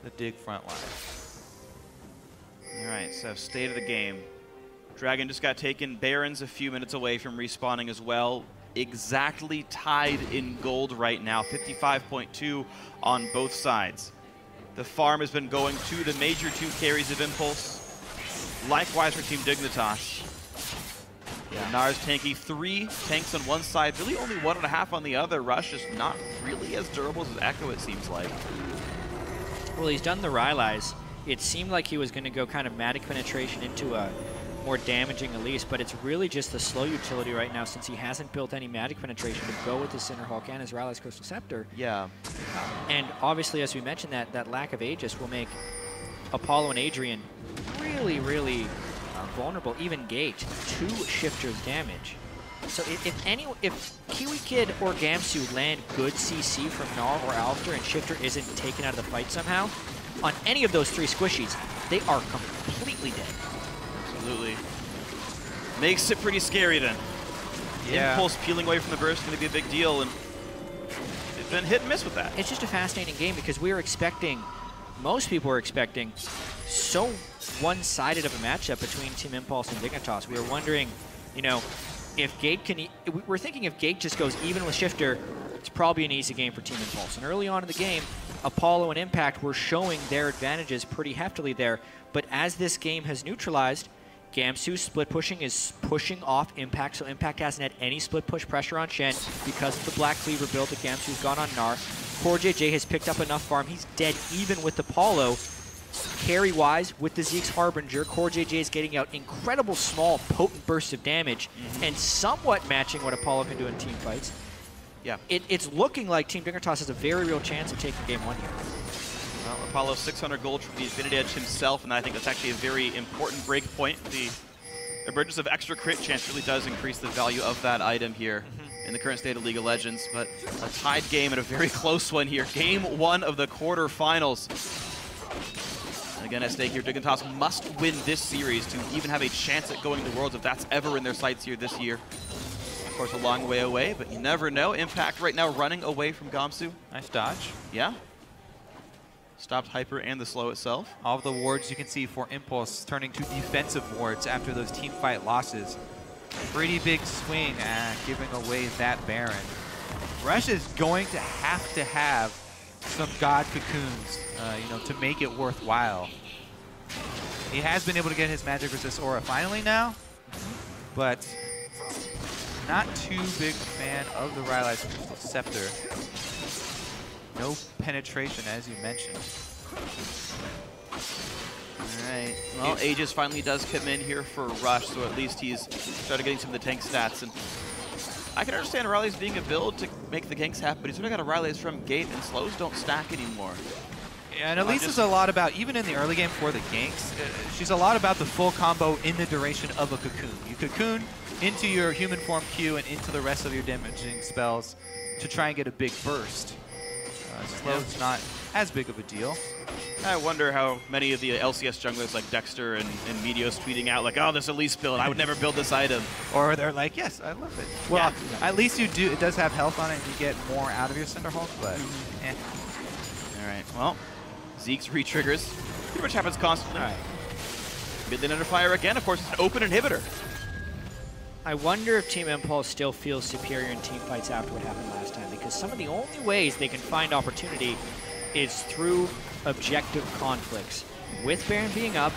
the Dig front line. All right, so state of the game. Dragon just got taken. Baron's a few minutes away from respawning as well. Exactly tied in gold right now, 55.2 on both sides. The farm has been going to the major two carries of Impulse. Likewise for Team Dignitas. Yeah, Nars tanky, 3 tanks on one side, really only 1.5 on the other. Rush is not really as durable as Echo, it seems like. Well, he's done the Rylai's. It seemed like he was going to go kind of magic penetration into a more damaging Elise, but it's really just the slow utility right now since he hasn't built any magic penetration to go with his Cinderhawk and his Rylai's Crystal Scepter. Yeah. And obviously, as we mentioned, that lack of Aegis will make Apollo and Adrian really vulnerable. Even Gate, 2 shifters damage. So if Kiwi Kid or Gamsu land good CC from Gnar or Alistair and Shifter isn't taken out of the fight somehow, on any of those 3 squishies, they are completely dead. Absolutely. Makes it pretty scary then. Yeah. Impulse peeling away from the burst is going to be a big deal, and it's been hit and miss with that. It's just a fascinating game because we were expecting, most people were expecting, so one-sided of a matchup between Team Impulse and Dignitas. We were wondering, you know, if Gate can, we're thinking if Gate just goes even with Shifter, it's probably an easy game for Team Impulse. And early on in the game, Apollo and Impact were showing their advantages pretty heftily there. But as this game has neutralized, Gamsu's split pushing is pushing off Impact, so Impact hasn't had any split push pressure on Shen because of the Black Cleaver build that Gamsu's gone on Gnar. CoreJJ has picked up enough farm. He's dead even with Apollo. Carry-wise, with the Zeke's Harbinger, CoreJJ is getting out incredible small, potent bursts of damage and somewhat matching what Apollo can do in team fights. Yeah. It's looking like Team Dignitas has a very real chance of taking game 1 here. Well, Apollo 600 gold from the Infinity Edge himself, and I think that's actually a very important break point. The emergence of extra crit chance really does increase the value of that item here in the current state of League of Legends, but a tied game and a very close one here. Game 1 of the quarterfinals. And again, at stake here, Dignitas must win this series to even have a chance at going to Worlds if that's ever in their sights here this year. Of course, a long way away, but you never know. Impact right now running away from Gamsu. Nice dodge. Yeah. Stopped Hyper and the slow itself. All of the wards you can see for Impulse turning to defensive wards after those team fight losses. Pretty big swing giving away that Baron. Rush is going to have some God Cocoons, you know, to make it worthwhile. He has been able to get his Magic Resist Aura finally now, but not too big fan of the Rylai's Crystal Scepter. No penetration, as you mentioned. All right. Well, Aegis finally does come in here for Rush, so at least he's started getting some of the tank stats. And I can understand Riley's being a build to make the ganks happen, but he's only got a Riley's from Gate, and slows don't stack anymore. Yeah, and Elisa's a lot about, even in the early game for the ganks, she's a lot about the full combo in the duration of a cocoon. You cocoon into your human form Q and into the rest of your damaging spells to try and get a big burst. Slow's not as big of a deal. I wonder how many of the LCS junglers like Dexter and Meteos tweeting out like, oh, this Elise build, I would never build this item. Or they're like, yes, I love it. Well, at least you do, it does have health on it and you get more out of your Cinderhulk, but All right, well, Zeke's re-triggers. Pretty much happens constantly. All right. Mid lane under fire again, of course, it's an open inhibitor. I wonder if Team Impulse still feels superior in team fights after what happened last time, because some of the only ways they can find opportunity is through objective conflicts. With Baron being up,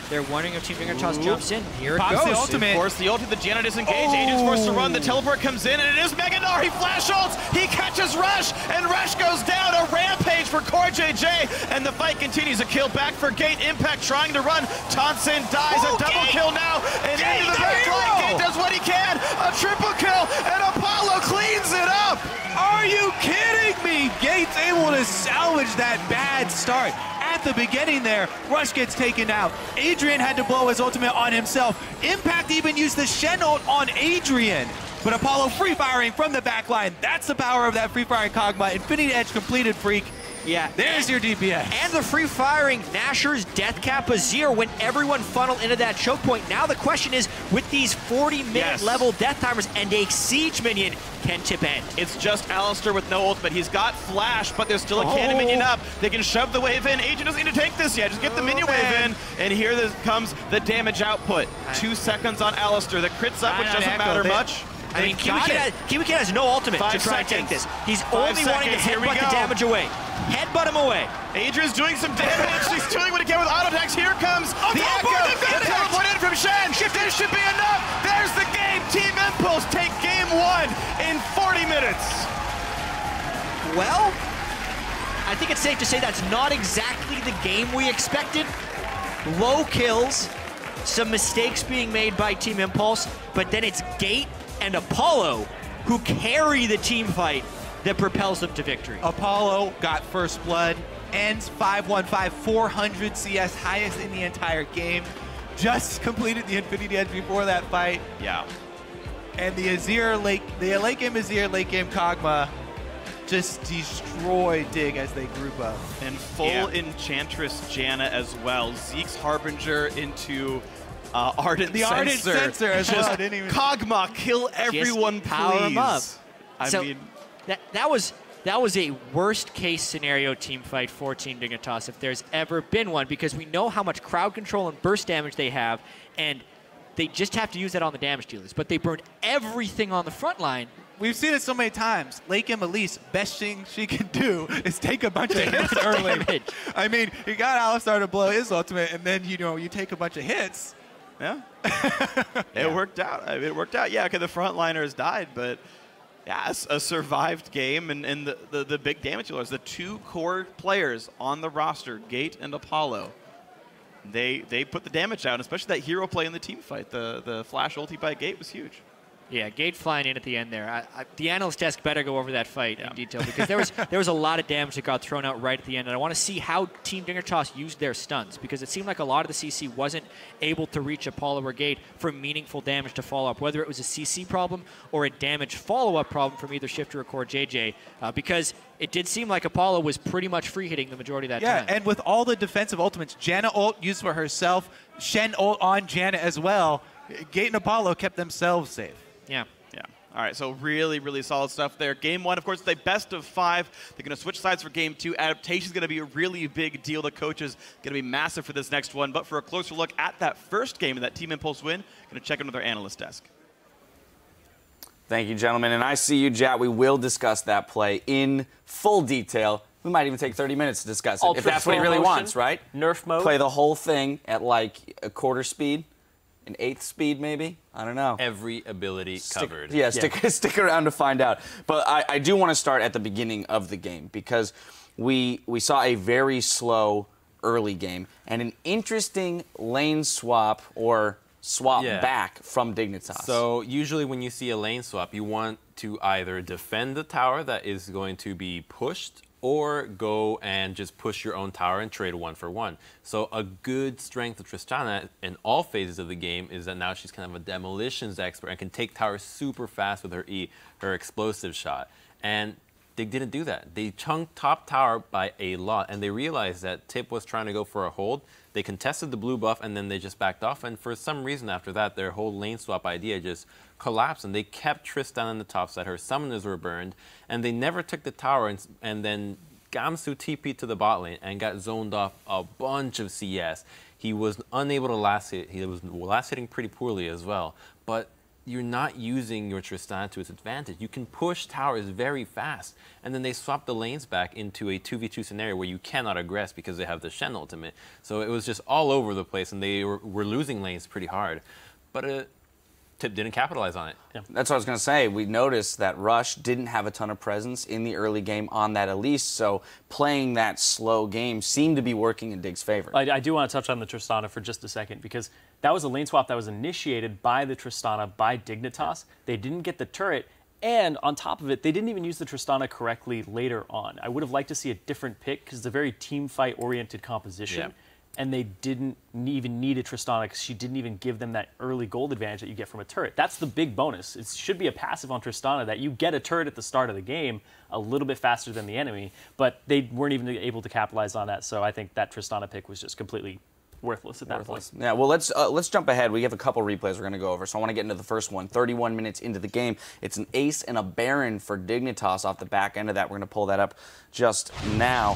they're wondering if Team Dignitas jumps in. Here it goes. The ultimate. Of course, the ultimate, the Janna disengaged. Agent's forced to run. The teleport comes in, and it is Mega Gnar. He flash ults. He catches Rush, and Rush goes down. A rampage for CoreJJ, and the fight continues. A kill back for Gate. Impact trying to run. Tonson dies. A double kill now, and into the red flag. Gate does what he can. A triple kill, and Apollo cleans it up. Are you kidding me? Gate's able to salvage that bad start. At the beginning there, Rush gets taken out. Adrian had to blow his ultimate on himself. Impact even used the Shen ult on Adrian. But Apollo free firing from the back line. That's the power of that free firing Kog'Maw. Infinity Edge completed, freak. Yeah. There's your DPS. And the free firing Nashor's Death Cap Azir when everyone funneled into that choke point. Now the question is, with these 40-minute level death timers and a siege minion, can tip end? It's just Alistair with no ultimate. He's got flash, but there's still a cannon minion up. They can shove the wave in. Agent doesn't need to tank this yet. Just get the minion wave in, and here comes the damage output. 2 seconds on Alistair. The crit's up, which doesn't matter much. I mean, Kiwi Kid has no ultimate to try and take this. He's only wanting to headbutt the damage away. Headbutt him away. Adrian's doing some damage. He's doing what he can with auto attacks. Here comes the Echo. Teleport in from Shen. This should be enough. There's the game. Team Impulse take game 1 in 40 minutes. Well, I think it's safe to say that's not exactly the game we expected. Low kills, some mistakes being made by Team Impulse, but then it's Gate and Apollo who carry the team fight that propels them to victory. Apollo got first blood. ends 5-1-5, 400 CS, highest in the entire game. Just completed the Infinity Edge before that fight. Yeah. And the late game Azir, late game Kog'Maw just destroyed Dig as they group up. And full Enchantress Janna as well. Zeke's Harbinger into Ardent the Sensor. Ardent Sensor as well. Didn't even... Kog'Maw, kill everyone, just power please. him up. I so mean... That was a worst case scenario team fight for Team Dignitas if there's ever been one, because we know how much crowd control and burst damage they have, and they just have to use that on the damage dealers. But they burned everything on the front line. We've seen it so many times. Late game Elise, best thing she can do is take a bunch of hits early. I mean, you got Alistar to blow his ultimate, and then you take a bunch of hits. Yeah. It worked out. It worked out. Yeah, okay, the frontliners died, but yeah, a survived game, and the big damage dealers, the two core players on the roster, Gate and Apollo, they put the damage out, especially that hero play in the team fight. The flash ulti by Gate was huge. Yeah, Gate flying in at the end there. The analyst desk better go over that fight in detail, because there was a lot of damage that got thrown out right at the end, and I want to see how Team Dignitas used their stuns, because it seemed like a lot of the CC wasn't able to reach Apollo or Gate for meaningful damage to follow up, whether it was a CC problem or a damage follow-up problem from either Shifter or Core JJ, because it did seem like Apollo was pretty much free hitting the majority of that time. Yeah, and with all the defensive ultimates, Janna ult used for herself, Shen ult on Janna as well, Gate and Apollo kept themselves safe. Yeah. Yeah. All right, so really, really solid stuff there. Game one, of course, the best of 5. They're going to switch sides for game 2. Adaptation is going to be a really big deal. The coaches going to be massive for this next one. But for a closer look at that first game and that Team Impulse win, going to check in with our analyst desk. Thank you, gentlemen. And I see you, Jat. We will discuss that play in full detail. We might even take 30 minutes to discuss it, if that's what he really wants, right? Nerf mode. Play the whole thing at like a quarter speed. An 1/8 speed, maybe? I don't know. Every ability covered. Yeah, stick around to find out. But I do want to start at the beginning of the game, because we saw a very slow early game and an interesting lane swap or swap back from Dignitas. So usually when you see a lane swap, you want to either defend the tower that is going to be pushed, or go and just push your own tower and trade 1-for-1. So a good strength of Tristana in all phases of the game is that now she's kind of a demolitions expert and can take towers super fast with her E, her explosive shot. And they didn't do that. They chunked top tower by a lot, and they realized that Tip was trying to go for a hold. They contested the blue buff, and then they just backed off, and for some reason after that, their whole lane swap idea just collapsed, and they kept Tristan on the top side. Her summoners were burned, and they never took the tower, and then Gamsu TP'd to the bot lane and got zoned off a bunch of CS. He was unable to last hit. He was last hitting pretty poorly as well, but you're not using your Tristan to its advantage. You can push towers very fast, and then they swap the lanes back into a 2v2 scenario where you cannot aggress because they have the Shen ultimate. So it was just all over the place, and they were losing lanes pretty hard. But Tip didn't capitalize on it. Yeah. That's what I was going to say. We noticed that Rush didn't have a ton of presence in the early game on that Elise, so playing that slow game seemed to be working in Dig's favor. I do want to touch on the Tristana for just a second, because that was a lane swap that was initiated by the Tristana by Dignitas. They didn't get the turret, and on top of it, they didn't even use the Tristana correctly later on. I would have liked to see a different pick, because it's a very team fight-oriented composition. Yeah. And they didn't even need a Tristana, because she didn't even give them that early gold advantage that you get from a turret. That's the big bonus. It should be a passive on Tristana, that you get a turret at the start of the game a little bit faster than the enemy, but they weren't even able to capitalize on that. So I think that Tristana pick was just completely worthless at that point. Yeah, well, let's jump ahead. We have a couple replays we're going to go over, so I want to get into the first one. 31 minutes into the game. It's an ace and a Baron for Dignitas off the back end of that. We're going to pull that up just now.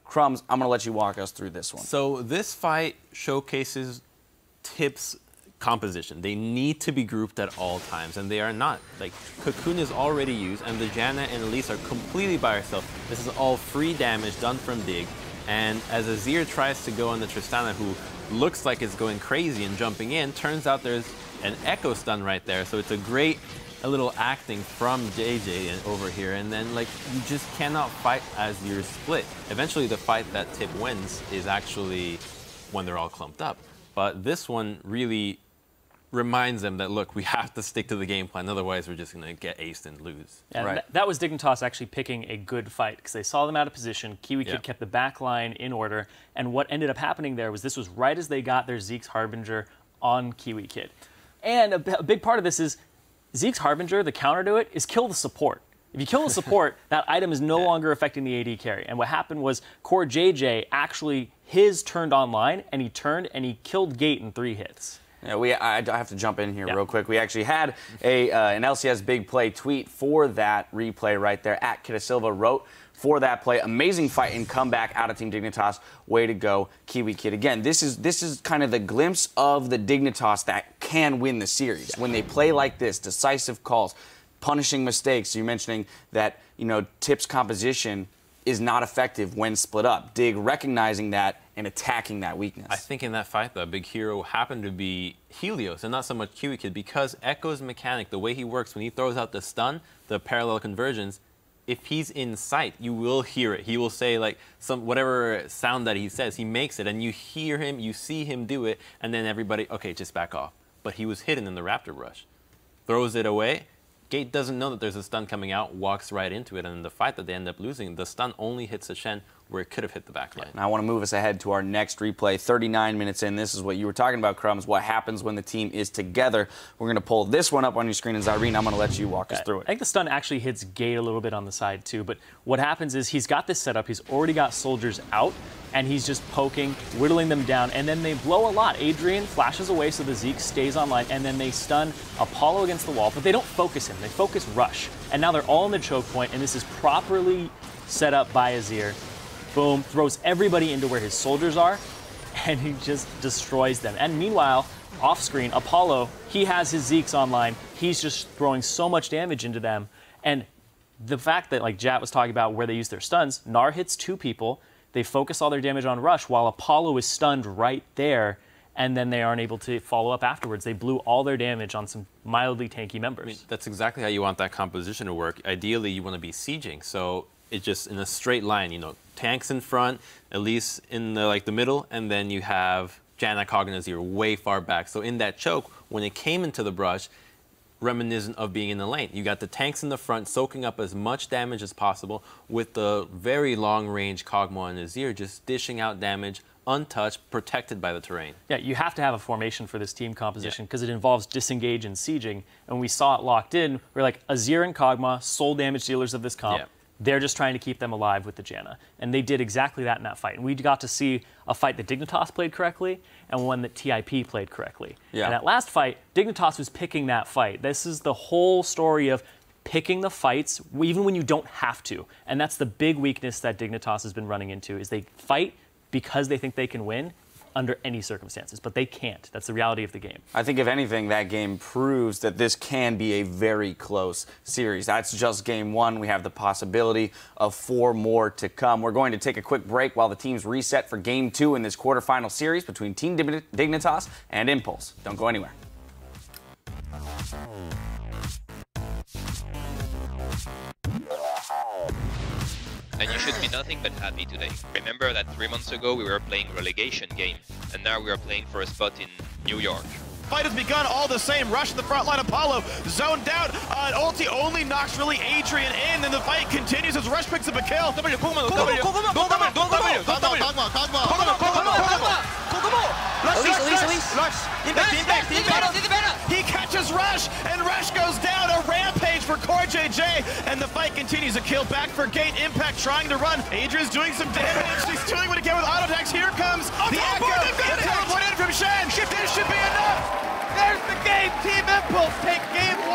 Crumbs, I'm going to let you walk us through this one. So this fight showcases Tip's composition. They need to be grouped at all times, and they are not. Like, Cocoon is already used, and the Janna and Elise are completely by herself. This is all free damage done from Dig. And as Azir tries to go on the Tristana, who looks like it's going crazy and jumping in, turns out there's an echo stun right there. So it's a little acting from JJ over here. And then, like, you just cannot fight as you're split. Eventually, the fight that Tip wins is actually when they're all clumped up. But this one really reminds them that, look, we have to stick to the game plan. Otherwise, we're just going to get aced and lose. And that was Dignitas actually picking a good fight because they saw them out of position. Kiwi Kid kept the back line in order. And what ended up happening there was this was right as they got their Zeke's Harbinger on Kiwi Kid. And a big part of this is Zeke's Harbinger, the counter to it, is kill the support. If you kill the support, that item is no longer affecting the AD carry. And what happened was Core JJ actually, his turned online, and he turned and he killed Gate in 3 hits. Yeah, I have to jump in here real quick. We actually had an LCS Big Play tweet for that replay right there. @KitaSilva wrote for that play. Amazing fight and comeback out of Team Dignitas. Way to go, Kiwi Kid. Again, this is kind of the glimpse of the Dignitas that can win the series. When they play like this, decisive calls, punishing mistakes. You're mentioning that, Tip's composition is not effective when split up. Dig recognizing that and attacking that weakness. I think in that fight, the big hero happened to be Helios and not so much Kiwi Kid, because Echo's mechanic, the way he works when he throws out the stun, the parallel conversions, if he's in sight, you will hear it. He will say like whatever sound that he says, he makes it, and you hear him, you see him do it, and then everybody, okay, just back off. But he was hidden in the Raptor Rush. Throws it away. Gate doesn't know that there's a stun coming out, walks right into it, and in the fight that they end up losing, the stun only hits a Shen where it could have hit the back line. Now I want to move us ahead to our next replay. 39 minutes in, this is what you were talking about, Crumbs, what happens when the team is together. We're going to pull this one up on your screen, and Zyrene, I'm going to let you walk us through it. I think the stun actually hits Gate a little bit on the side too, but what happens is he's got this set up, he's already got soldiers out, and he's just poking, whittling them down, and then they blow a lot. Adrian flashes away so the Zeke stays online, and then they stun Apollo against the wall, but they don't focus him, they focus Rush. And now they're all in the choke point, and this is properly set up by Azir. Boom, throws everybody into where his soldiers are, and he just destroys them. And meanwhile, off screen, Apollo, he has his Zeeks online. He's just throwing so much damage into them. And the fact that, like Jat was talking about where they use their stuns, Gnar hits 2 people, they focus all their damage on Rush while Apollo is stunned right there, and then they aren't able to follow up afterwards. They blew all their damage on some mildly tanky members. I mean, that's exactly how you want that composition to work. Ideally, you want to be sieging, so it's just in a straight line, tanks in front, at least in the middle, and then you have Janna, Cog, and Azir way far back. So in that choke, when it came into the brush, reminiscent of being in the lane. You got the tanks in the front soaking up as much damage as possible with the very long-range Kog'Maw and Azir just dishing out damage, untouched, protected by the terrain. Yeah, you have to have a formation for this team composition because it involves disengage and sieging. And we saw it locked in. We're like, Azir and Kog'Maw, sole damage dealers of this comp. They're just trying to keep them alive with the Janna. And they did exactly that in that fight. And we got to see a fight that Dignitas played correctly and one that TIP played correctly. And that last fight, Dignitas was picking that fight. This is the whole story of picking the fights even when you don't have to. And that's the big weakness that Dignitas has been running into, is they fight because they think they can win under any circumstances, but they can't. That's the reality of the game. I think, if anything, that game proves that this can be a very close series. That's just game 1. We have the possibility of 4 more to come. We're going to take a quick break while the teams reset for game 2 in this quarterfinal series between Team Dignitas and Impulse. Don't go anywhere. And you should be nothing but happy today. Remember that 3 months ago we were playing relegation game, and now we are playing for a spot in New York. Fight has begun all the same. Rush in the front line. Apollo zoned out. Ulti only knocks really Adrian in. Then the fight continues as Rush picks up a kill. He catches Rush, and Rush goes down. A rampage for Core JJ, and the fight continues. A kill back for Gate. Impact trying to run. Adrian's doing some damage. He's doing what he can with auto attacks. Here comes the Echo. Teleport in from Shen. This should be enough. There's the game. Team Impulse take game 1.